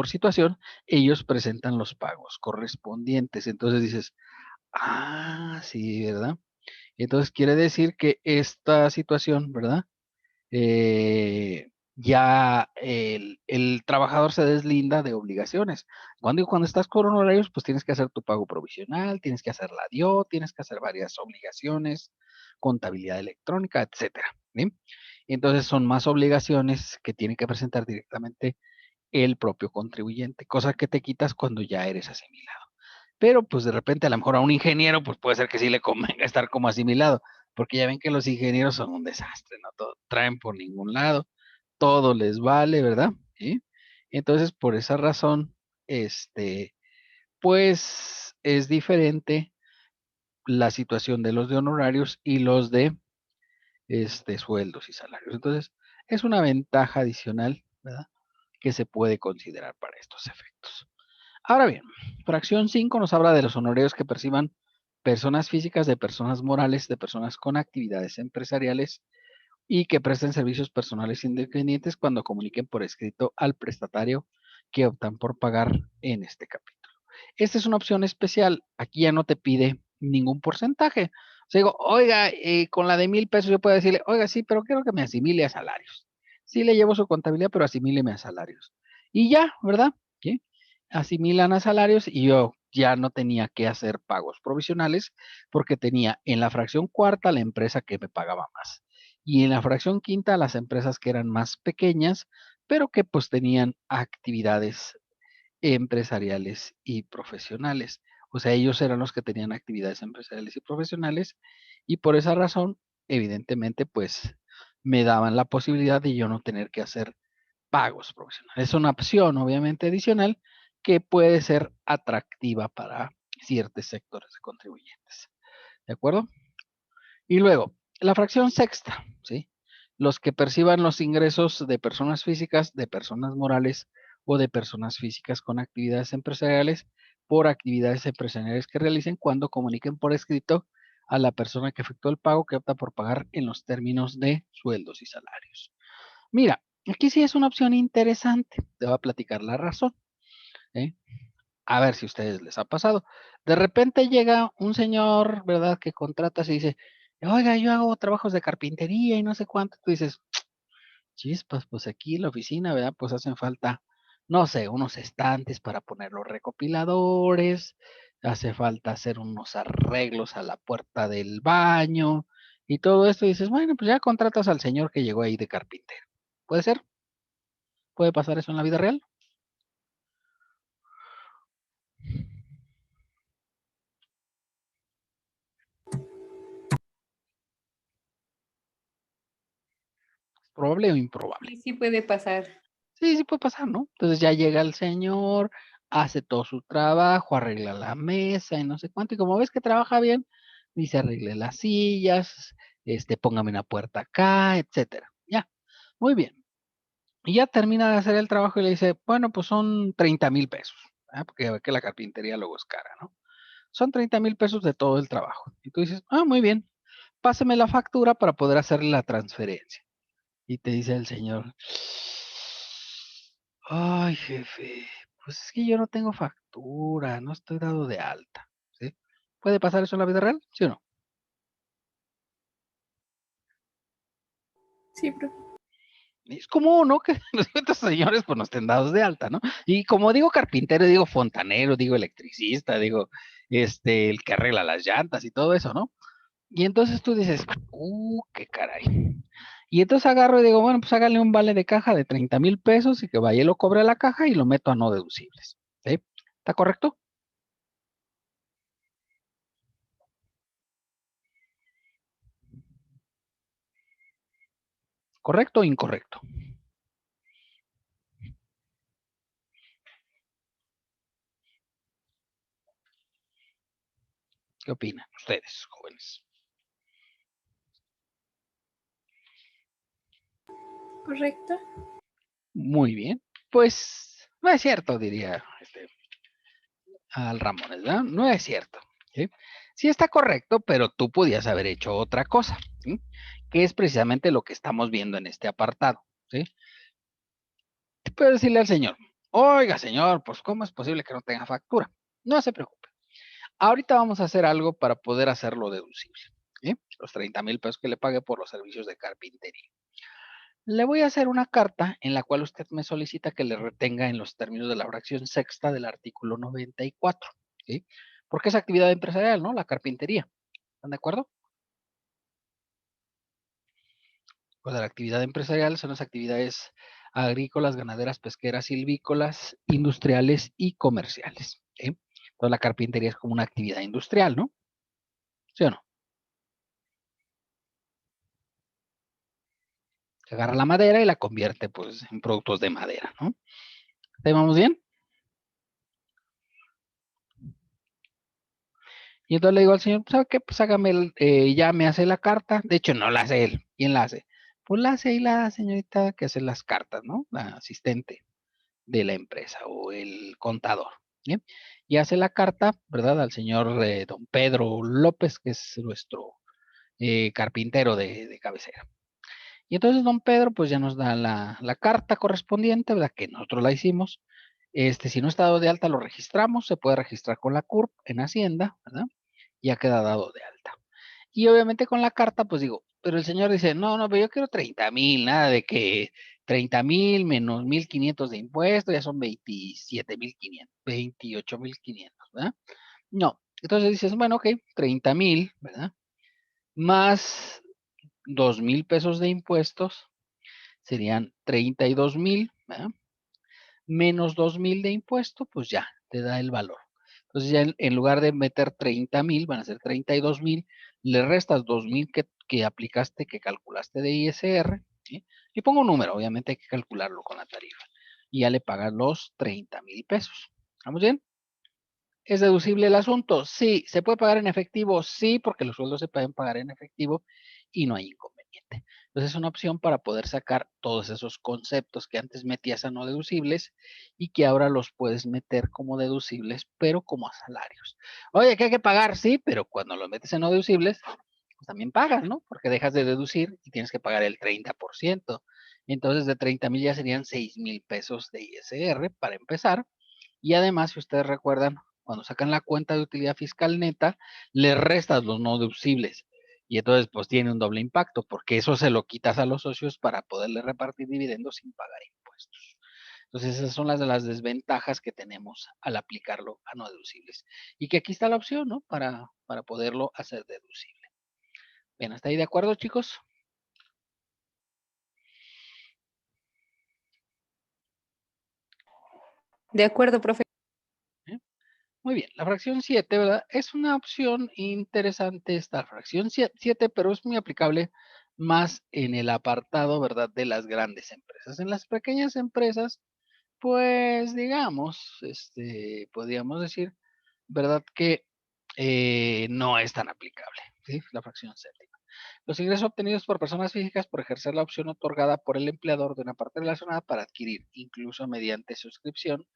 situación, ellos presentan los pagos correspondientes. Entonces dices, ah, sí, ¿verdad? Entonces quiere decir que esta situación, ¿verdad? Ya el trabajador se deslinda de obligaciones. Cuando estás con honorarios, pues tienes que hacer tu pago provisional, tienes que hacer la DIO, tienes que hacer varias obligaciones, contabilidad electrónica, etcétera. ¿Sí? Entonces son más obligaciones que tiene que presentar directamente el propio contribuyente, cosa que te quitas cuando ya eres asimilado. Pero pues de repente a lo mejor a un ingeniero pues puede ser que sí le convenga estar como asimilado, porque ya ven que los ingenieros son un desastre, ¿no? Todo, traen por ningún lado, todo les vale, ¿verdad? ¿Sí? Entonces por esa razón, pues es diferente la situación de los de honorarios y los de sueldos y salarios. Entonces es una ventaja adicional, ¿verdad? Que se puede considerar para estos efectos. Ahora bien, fracción 5 nos habla de los honorarios que perciban personas físicas de personas morales, de personas con actividades empresariales y que presten servicios personales independientes cuando comuniquen por escrito al prestatario que optan por pagar en este capítulo. Esta es una opción especial. Aquí ya no te pide ningún porcentaje. O sea, digo, oiga, con la de 1,000 pesos yo puedo decirle, oiga, sí, pero quiero que me asimile a salarios. Sí le llevo su contabilidad, pero asimíleme a salarios. Y ya, ¿verdad? ¿Sí? Asimilan a salarios y yo ya no tenía que hacer pagos provisionales porque tenía en la fracción cuarta la empresa que me pagaba más y en la fracción quinta las empresas que eran más pequeñas, pero que pues tenían actividades empresariales y profesionales. O sea, ellos eran los que tenían actividades empresariales y profesionales y por esa razón, evidentemente, pues me daban la posibilidad de yo no tener que hacer pagos profesionales. Es una opción, obviamente, adicional que puede ser atractiva para ciertos sectores de contribuyentes. ¿De acuerdo? Y luego, la fracción sexta, ¿sí? Los que perciban los ingresos de personas físicas, de personas morales o de personas físicas con actividades empresariales por actividades empresariales que realicen cuando comuniquen por escrito a la persona que efectuó el pago que opta por pagar en los términos de sueldos y salarios. Mira, aquí sí es una opción interesante. Te voy a platicar la razón. ¿Eh? A ver si a ustedes les ha pasado. De repente llega un señor, ¿verdad? Que contratas y dice, oiga, yo hago trabajos de carpintería y no sé cuánto. Tú dices, chispas, pues aquí en la oficina, ¿verdad? Pues hacen falta, no sé, unos estantes para poner los recopiladores, hace falta hacer unos arreglos a la puerta del baño y todo esto. Y dices, bueno, pues ya contratas al señor que llegó ahí de carpintero. ¿Puede ser? ¿Puede pasar eso en la vida real? ¿Probable o improbable? Sí, sí puede pasar. Sí, sí puede pasar, ¿no? Entonces ya llega el señor, hace todo su trabajo, arregla la mesa y no sé cuánto, y como ves que trabaja bien, dice arregle las sillas, póngame una puerta acá, etcétera. Ya, muy bien. Y ya termina de hacer el trabajo y le dice, bueno, pues son 30,000 pesos, ¿verdad? Porque ya ve que la carpintería luego es cara, ¿no? Son 30,000 pesos de todo el trabajo. Y tú dices, ah, muy bien. páseme la factura para poder hacerle la transferencia. Y te dice el señor, ay, jefe, pues es que yo no tengo factura, no estoy dado de alta. ¿Sí? ¿Puede pasar eso en la vida real? ¿Sí o no? Sí, profe. Es común, ¿no? Que estos señores pues no estén dados de alta, ¿no? Y como digo carpintero, digo fontanero, digo electricista, digo el que arregla las llantas y todo eso, ¿no? Y entonces tú dices, qué caray. Y entonces agarro y digo, bueno, pues hágale un vale de caja de 30,000 pesos y que vaya y lo cobre a la caja y lo meto a no deducibles. ¿Sí? ¿Está correcto? ¿Correcto o incorrecto? ¿Qué opinan ustedes, jóvenes? ¿Correcto? Muy bien. Pues no es cierto, diría al Ramones, ¿verdad? No es cierto. ¿Sí? Sí está correcto, pero tú podías haber hecho otra cosa, ¿sí? Que es precisamente lo que estamos viendo en este apartado. ¿Sí? Te puedo decirle al señor, oiga, señor, pues ¿cómo es posible que no tenga factura? No se preocupe. Ahorita vamos a hacer algo para poder hacerlo deducible. ¿Sí? Los 30,000 pesos que le pague por los servicios de carpintería. Le voy a hacer una carta en la cual usted me solicita que le retenga en los términos de la fracción sexta del artículo 94. ¿Sí? Porque es actividad empresarial, ¿no? La carpintería. ¿Están de acuerdo? Pues la actividad empresarial son las actividades agrícolas, ganaderas, pesqueras, silvícolas, industriales y comerciales. ¿Sí? Entonces la carpintería es como una actividad industrial, ¿no? ¿Sí o no? Se agarra la madera y la convierte pues en productos de madera, ¿no? ¿Te vamos bien? Y entonces le digo al señor, ¿sabe qué? Pues hágame, ya me hace la carta. De hecho, no la hace él. ¿Quién la hace? Pues la hace ahí la señorita que hace las cartas, ¿no? La asistente de la empresa o el contador. ¿Bien? Y hace la carta, ¿verdad? Al señor don Pedro López, que es nuestro carpintero de cabecera. Y entonces don Pedro, pues ya nos da la carta correspondiente, ¿verdad? Que nosotros la hicimos. Si no está dado de alta, lo registramos. Se puede registrar con la CURP en Hacienda, ¿verdad? Ya queda dado de alta. Y obviamente con la carta, pues digo, pero el señor dice, no, no, pero yo quiero 30,000, nada de que 30,000 menos 1,500 de impuestos, ya son 27,500, 28,500, ¿verdad? No, entonces dices, bueno, ok, 30,000, ¿verdad? Más 2,000 pesos de impuestos, serían 32,000, ¿verdad? Menos 2,000 de impuesto, pues ya, te da el valor. Entonces ya en lugar de meter 30,000, van a ser 32,000, le restas 2,000 que aplicaste, que calculaste de ISR, ¿sí? Y pongo un número, obviamente hay que calcularlo con la tarifa. Y ya le pagas los 30,000 pesos. ¿Estamos bien? ¿Es deducible el asunto? Sí. ¿Se puede pagar en efectivo? Sí, porque los sueldos se pueden pagar en efectivo y no hay inconveniente. Entonces es una opción para poder sacar todos esos conceptos que antes metías a no deducibles y que ahora los puedes meter como deducibles, pero como a salarios. Oye, que hay que pagar, sí, pero cuando los metes en no deducibles, pues también pagas, ¿no? Porque dejas de deducir y tienes que pagar el 30%. Entonces de 30,000 ya serían 6,000 pesos de ISR para empezar. Y además, si ustedes recuerdan, cuando sacan la cuenta de utilidad fiscal neta, le restas los no deducibles. Y entonces, pues tiene un doble impacto, porque eso se lo quitas a los socios para poderle repartir dividendos sin pagar impuestos. Entonces, esas son las de las desventajas que tenemos al aplicarlo a no deducibles. Y que aquí está la opción, ¿no? Para poderlo hacer deducible. Bien, ¿hasta ahí de acuerdo, chicos? De acuerdo, profe. Muy bien, la fracción 7, ¿verdad? Es una opción interesante esta fracción 7, pero es muy aplicable más en el apartado, ¿verdad? De las grandes empresas. En las pequeñas empresas, pues digamos, podríamos decir, ¿verdad? Que no es tan aplicable, ¿sí? La fracción séptima. Los ingresos obtenidos por personas físicas por ejercer la opción otorgada por el empleador de una parte relacionada para adquirir, incluso mediante suscripción,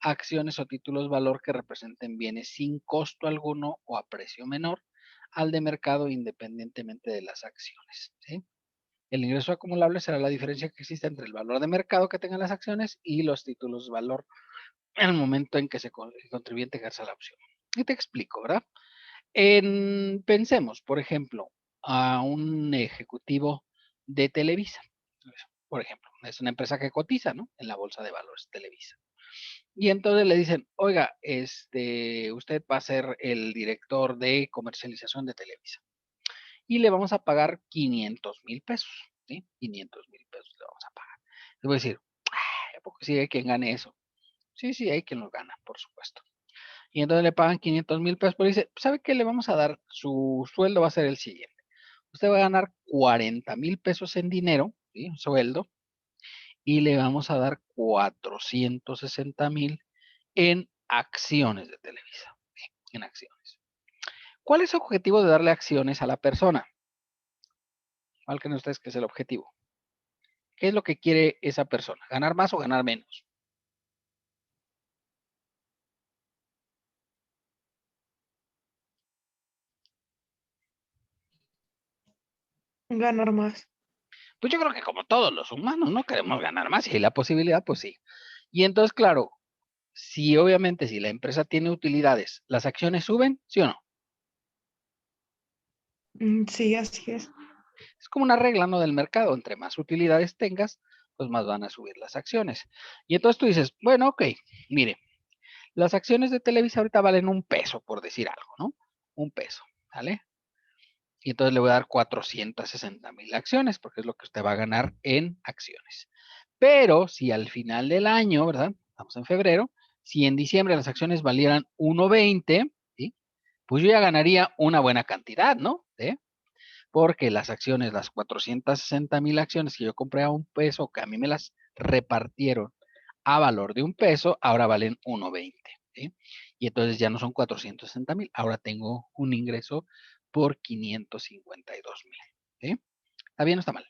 acciones o títulos valor que representen bienes sin costo alguno o a precio menor al de mercado independientemente de las acciones, ¿sí? El ingreso acumulable será la diferencia que existe entre el valor de mercado que tengan las acciones y los títulos de valor en el momento en que el contribuyente ejerza la opción. Y te explico, ¿verdad? Pensemos, por ejemplo, a un ejecutivo de Televisa. Por ejemplo, es una empresa que cotiza, ¿no? En la bolsa de valores Televisa. Y entonces le dicen, oiga, usted va a ser el director de comercialización de Televisa. Y le vamos a pagar 500,000 pesos, ¿sí? 500,000 pesos le vamos a pagar. Le voy a decir, ¿a poco sí hay quien gane eso? Sí, sí, hay quien lo gana, por supuesto. Y entonces le pagan 500,000 pesos, pero dice, ¿sabe qué le vamos a dar? Su sueldo va a ser el siguiente. Usted va a ganar 40,000 pesos en dinero, ¿sí? Un sueldo, y le vamos a dar 460,000 en acciones de Televisa, ¿sí? En acciones. ¿Cuál es el objetivo de darle acciones a la persona? ¿Cuál creen ustedes que es el objetivo? ¿Qué es lo que quiere esa persona? ¿Ganar más o ganar menos? Ganar más. Pues yo creo que como todos los humanos, ¿no? Queremos ganar más. Si hay la posibilidad, pues sí. Y entonces, claro, si obviamente si la empresa tiene utilidades, ¿las acciones suben? ¿Sí o no? Sí, así es. Es como una regla, ¿no? Del mercado. Entre más utilidades tengas, pues más van a subir las acciones. Y entonces tú dices, bueno, ok, mire, las acciones de Televisa ahorita valen $1, por decir algo, ¿no? $1, ¿vale? Y entonces le voy a dar 460,000 acciones, porque es lo que usted va a ganar en acciones. Pero si al final del año, ¿verdad? Estamos en febrero, si en diciembre las acciones valieran 1.20, ¿sí? Pues yo ya ganaría una buena cantidad, ¿no? ¿Sí? Porque las acciones, las 460,000 acciones que yo compré a $1, que a mí me las repartieron a valor de $1, ahora valen 1.20, ¿sí? Y entonces ya no son 460,000, ahora tengo un ingreso por 552,000, ¿sí? ¿Está bien o está mal?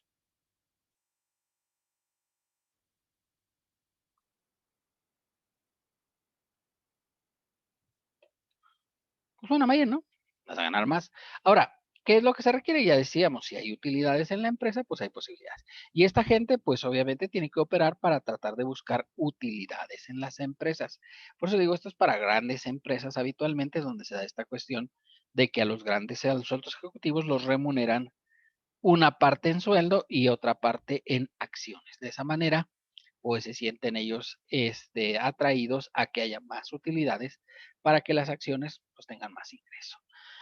Pues suena bien, ¿no? Vas a ganar más. Ahora, ¿qué es lo que se requiere? Ya decíamos, si hay utilidades en la empresa, pues hay posibilidades. Y esta gente, pues obviamente tiene que operar para tratar de buscar utilidades en las empresas. Por eso digo, esto es para grandes empresas habitualmente donde se da esta cuestión de que a los grandes, a los altos ejecutivos, los remuneran una parte en sueldo y otra parte en acciones. De esa manera, pues se sienten ellos atraídos a que haya más utilidades para que las acciones pues, tengan más ingreso.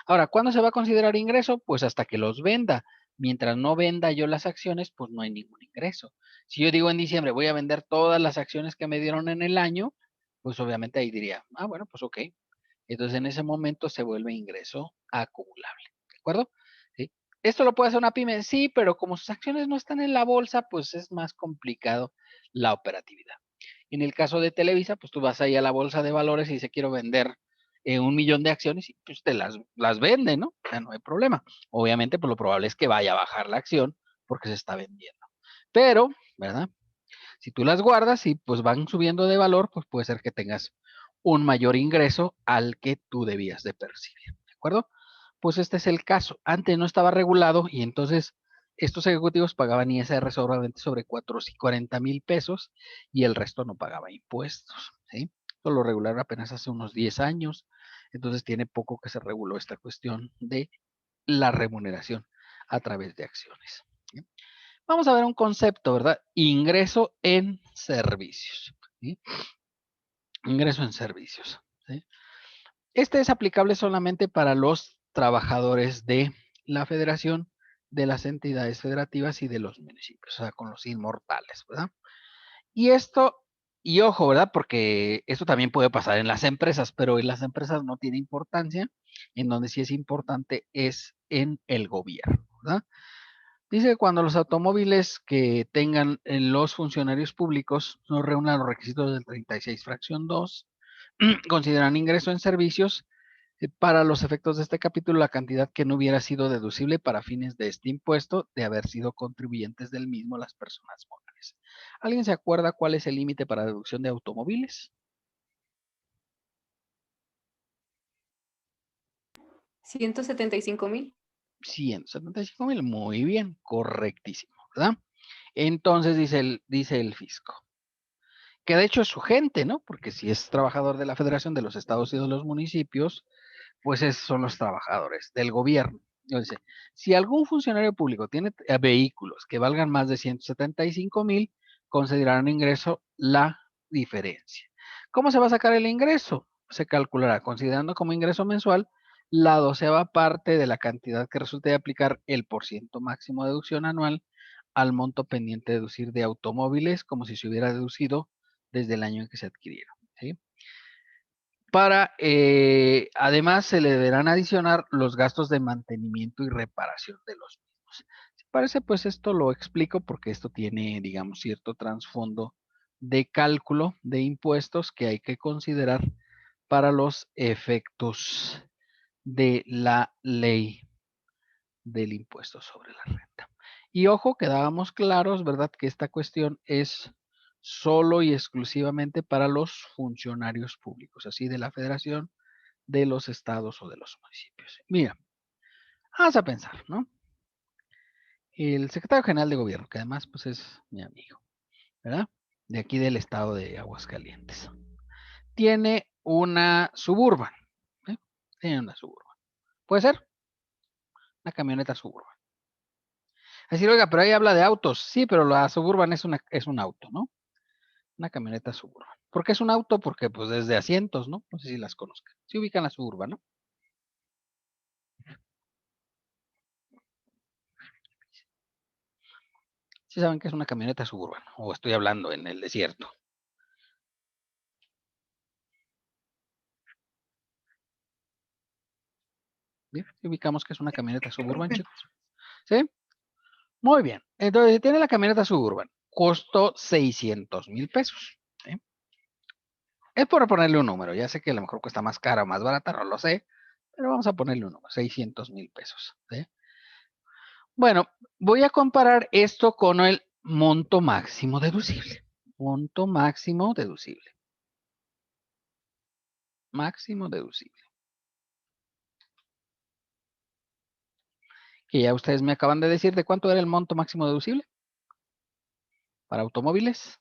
Ahora, ¿cuándo se va a considerar ingreso? Pues hasta que los venda. Mientras no venda yo las acciones, pues no hay ningún ingreso. Si yo digo en diciembre voy a vender todas las acciones que me dieron en el año, pues obviamente ahí diría, bueno, pues ok. Entonces en ese momento se vuelve ingreso acumulable. ¿De acuerdo? ¿Sí? ¿Esto lo puede hacer una pyme? Sí, pero como sus acciones no están en la bolsa, pues es más complicado la operatividad. En el caso de Televisa, pues tú vas ahí a la bolsa de valores y dice quiero vender 1,000,000 de acciones y pues te las vende, ¿no? O sea, no hay problema. Obviamente, pues lo probable es que vaya a bajar la acción porque se está vendiendo. Pero, ¿verdad? Si tú las guardas y pues van subiendo de valor, pues puede ser que tengas un mayor ingreso al que tú debías de percibir, ¿de acuerdo? Pues este es el caso. Antes no estaba regulado y entonces estos ejecutivos pagaban ISR solamente sobre 40,000 pesos y el resto no pagaba impuestos, ¿sí? Esto lo regularon apenas hace unos 10 años, entonces tiene poco que se reguló esta cuestión de la remuneración a través de acciones, ¿sí? Vamos a ver un concepto, ¿verdad? Ingreso en servicios, ¿sí? Ingreso en servicios, ¿sí? Este es aplicable solamente para los trabajadores de la federación, de las entidades federativas y de los municipios, o sea, con los inmortales, ¿verdad? Y esto, y ojo, ¿verdad? Porque esto también puede pasar en las empresas, pero en las empresas no tiene importancia, en donde sí es importante es en el gobierno, ¿verdad? Dice que cuando los automóviles que tengan los funcionarios públicos no reúnan los requisitos del 36 fracción 2, consideran ingreso en servicios. Para los efectos de este capítulo, la cantidad que no hubiera sido deducible para fines de este impuesto de haber sido contribuyentes del mismo las personas morales. ¿Alguien se acuerda cuál es el límite para deducción de automóviles? 175,000. 175,000, muy bien, correctísimo, ¿verdad? Entonces dice el fisco, que de hecho es su gente, ¿no? Porque si es trabajador de la Federación, de los estados y de los municipios, pues esos son los trabajadores del gobierno. Entonces, si algún funcionario público tiene vehículos que valgan más de 175,000, considerarán ingreso la diferencia. ¿Cómo se va a sacar el ingreso? Se calculará considerando como ingreso mensual la 12ª parte de la cantidad que resulte de aplicar el % máximo de deducción anual al monto pendiente de deducir de automóviles, como si se hubiera deducido desde el año en que se adquirieron, ¿sí? Además, se le deberán adicionar los gastos de mantenimiento y reparación de los mismos. Si parece, pues esto lo explico porque esto tiene, digamos, cierto trasfondo de cálculo de impuestos que hay que considerar para los efectos de la ley del impuesto sobre la renta. Y ojo, quedábamos claros, ¿verdad? Que esta cuestión es solo y exclusivamente para los funcionarios públicos, así de la federación, de los estados o de los municipios. Mira, vamos a pensar, ¿no? El secretario general de gobierno, que además pues es mi amigo, ¿verdad? De aquí del estado de Aguascalientes. Tiene una Suburban, ¿eh? Tiene una Suburban. ¿Puede ser? Una camioneta Suburban. Así, oiga, pero ahí habla de autos. Sí, pero la Suburban es un auto, ¿no? Una camioneta Suburban. ¿Por qué es un auto? Porque pues desde asientos, ¿no? No sé si las conozcan. Sí ubican la Suburban, ¿no? Sí saben que es una camioneta Suburban. O estoy hablando en el desierto. ¿Bien? Ubicamos que es una camioneta Suburban, chicos. ¿Sí? Muy bien. Entonces, si tiene la camioneta Suburban, costó 600,000 pesos. ¿Sí? Es por ponerle un número. Ya sé que a lo mejor cuesta más cara o más barata, no lo sé. Pero vamos a ponerle un número, 600,000 pesos. ¿Sí? Bueno, voy a comparar esto con el monto máximo deducible. Monto máximo deducible. Máximo deducible. Que ya ustedes me acaban de decir de cuánto era el monto máximo deducible. Para automóviles.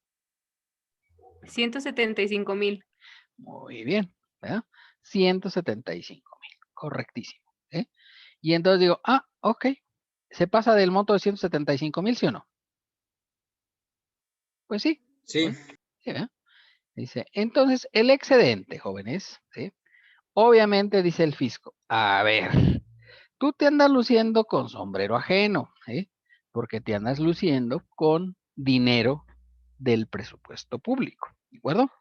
175,000. Muy bien, ¿verdad? 175,000, correctísimo. ¿Eh? Y entonces digo, ok, ¿se pasa del monto de 175,000, sí o no? Pues sí. Sí. Sí, ¿verdad? Dice, entonces el excedente, jóvenes, ¿sí? Obviamente dice el fisco, a ver, tú te andas luciendo con sombrero ajeno, ¿sí? Porque te andas luciendo con dinero del presupuesto público, ¿de acuerdo?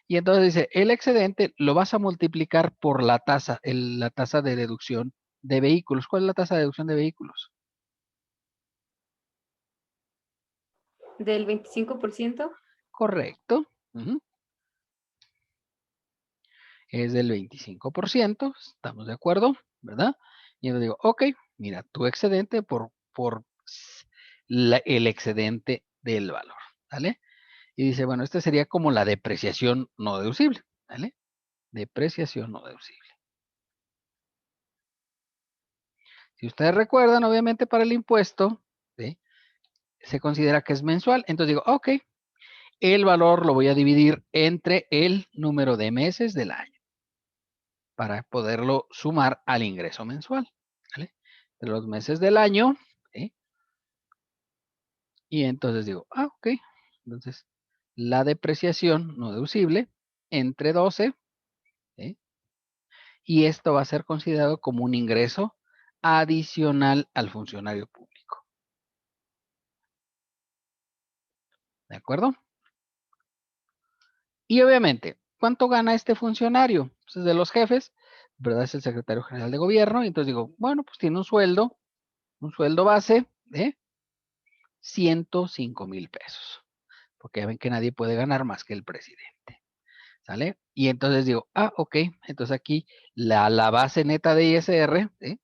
Y entonces dice, el excedente lo vas a multiplicar por la tasa, la tasa de deducción de vehículos. ¿Cuál es la tasa de deducción de vehículos? Del 25%. Correcto. Es del 25%, estamos de acuerdo, ¿verdad? Y yo digo, ok, mira, tu excedente por el excedente del valor, ¿vale? Y dice, bueno, esta sería como la depreciación no deducible, ¿vale? Depreciación no deducible. Si ustedes recuerdan, obviamente para el impuesto, ¿sí? Se considera que es mensual. Entonces digo, ok, el valor lo voy a dividir entre el número de meses del año para poderlo sumar al ingreso mensual, ¿vale? De los meses del año, ¿sí? Y entonces digo, ok, entonces la depreciación no deducible entre 12, ¿sí? Y esto va a ser considerado como un ingreso adicional al funcionario público. ¿De acuerdo? Y obviamente, ¿cuánto gana este funcionario? Pues es de los jefes, ¿verdad? Es el secretario general de gobierno. Y entonces digo, bueno, pues tiene un sueldo base de 105,000 pesos. Porque ya ven que nadie puede ganar más que el presidente. ¿Sale? Y entonces digo, ok, entonces aquí la base neta de ISR, ¿sí?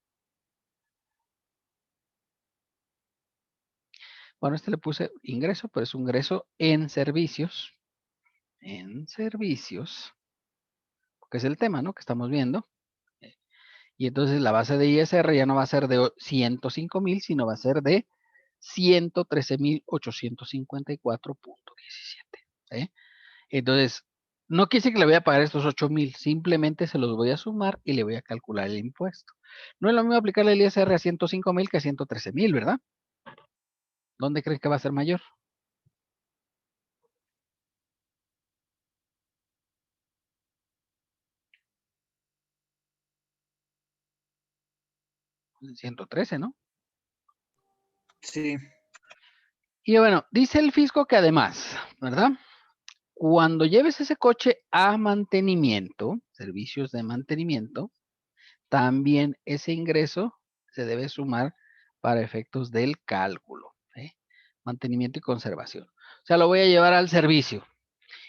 Bueno, le puse ingreso, pero es un ingreso en servicios. En servicios. Porque es el tema, ¿no? Que estamos viendo. Y entonces la base de ISR ya no va a ser de 105,000, sino va a ser de 113,854.17. ¿Sí? Entonces, no quiere decir que le voy a pagar estos 8,000, simplemente se los voy a sumar y le voy a calcular el impuesto. No es lo mismo aplicarle el ISR a 105,000 que a 113,000, ¿verdad? ¿Dónde creen que va a ser mayor? En 113, ¿no? Sí. Y bueno, dice el fisco que además, ¿verdad? Cuando lleves ese coche a mantenimiento, servicios de mantenimiento, también ese ingreso se debe sumar para efectos del cálculo. Mantenimiento y conservación. O sea, lo voy a llevar al servicio.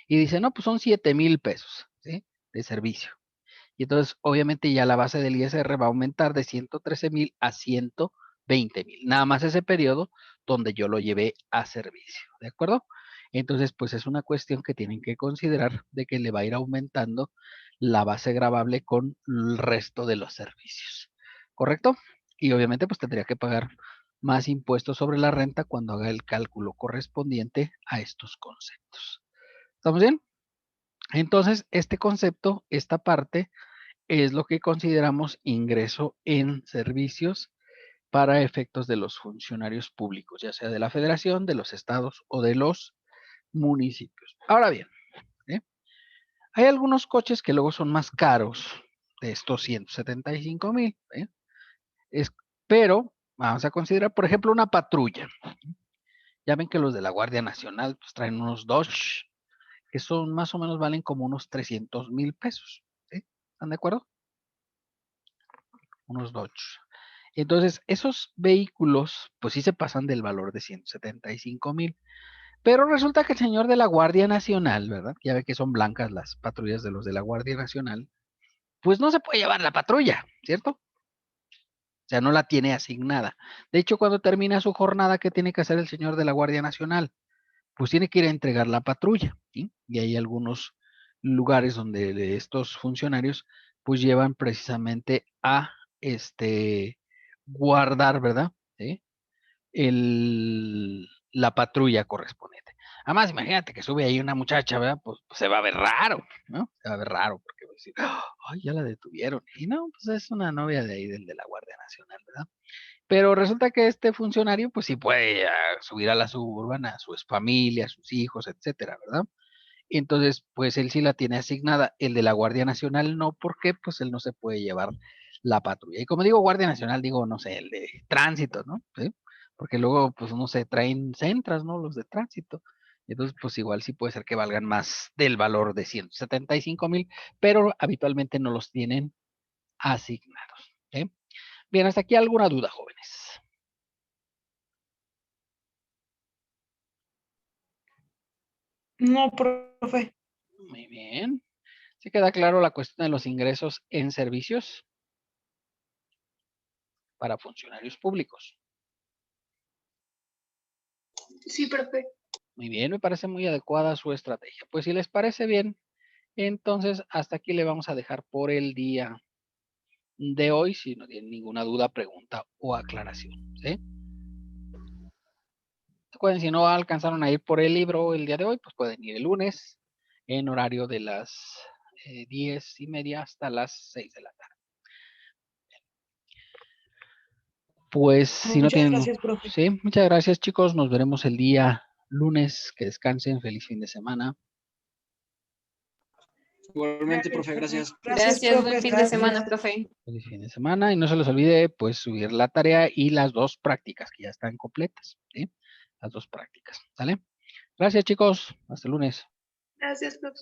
Y dice, no, pues son 7,000 pesos, ¿sí? De servicio. Y entonces, obviamente, ya la base del ISR va a aumentar de 113,000 a 120,000. Nada más ese periodo donde yo lo llevé a servicio, ¿de acuerdo? Entonces, pues es una cuestión que tienen que considerar de que le va a ir aumentando la base gravable con el resto de los servicios, ¿correcto? Y obviamente, pues tendría que pagar más impuestos sobre la renta cuando haga el cálculo correspondiente a estos conceptos. ¿Estamos bien? Entonces, este concepto, esta parte, es lo que consideramos ingreso en servicios para efectos de los funcionarios públicos, ya sea de la federación, de los estados o de los municipios. Ahora bien, hay algunos coches que luego son más caros de estos 175,000, pero vamos a considerar, por ejemplo, una patrulla. Ya ven que los de la Guardia Nacional pues, traen unos Dodge que son más o menos valen como unos 300,000 pesos. ¿Sí? ¿Están de acuerdo? Unos Dodge. Entonces, esos vehículos, pues sí se pasan del valor de 175,000. Pero resulta que el señor de la Guardia Nacional, ¿verdad? Ya ve que son blancas las patrullas de los de la Guardia Nacional, pues no se puede llevar la patrulla, ¿cierto? O sea, no la tiene asignada. De hecho, cuando termina su jornada, ¿qué tiene que hacer el señor de la Guardia Nacional? Pues tiene que ir a entregar la patrulla, ¿sí? Y hay algunos lugares donde estos funcionarios pues llevan precisamente a guardar, ¿verdad? ¿Sí? La patrulla correspondiente. Además, imagínate que sube ahí una muchacha, ¿verdad? Pues, se va a ver raro, ¿no? Se va a ver raro porque va a decir, ay, ya la detuvieron. Y no, pues es una novia de ahí del de la Guardia Nacional, ¿verdad? Pero resulta que este funcionario, pues sí puede subir a la suburbana, a su familia, a sus hijos, etcétera, ¿verdad? Entonces, pues él sí la tiene asignada. El de la Guardia Nacional no, porque pues él no se puede llevar la patrulla. Y como digo Guardia Nacional, digo, no sé, el de tránsito, ¿no? ¿Sí? Porque luego, pues no se traen centras, ¿no? Los de tránsito. Entonces, pues igual sí puede ser que valgan más del valor de 175,000, pero habitualmente no los tienen asignados. ¿Sí? Bien, hasta aquí alguna duda, jóvenes. No, profe. Muy bien. ¿Sí queda claro la cuestión de los ingresos en servicios para funcionarios públicos? Sí, profe. Muy bien, me parece muy adecuada su estrategia. Pues si les parece bien, entonces hasta aquí le vamos a dejar por el día de hoy, si no tienen ninguna duda, pregunta o aclaración. ¿Sí? Recuerden, si no alcanzaron a ir por el libro el día de hoy, pues pueden ir el lunes en horario de las 10:30 hasta las 6 de la tarde. Pues si no Muchas tienen... gracias, profe. Sí, muchas gracias chicos. Nos veremos el día lunes. Que descansen. Feliz fin de semana. Igualmente, profe, gracias. Gracias, buen profe. fin de semana, profe. Feliz fin de semana. Y no se les olvide, pues, subir la tarea y las 2 prácticas que ya están completas. ¿Sí? Las 2 prácticas. ¿Sale? Gracias chicos. Hasta el lunes. Gracias, profe.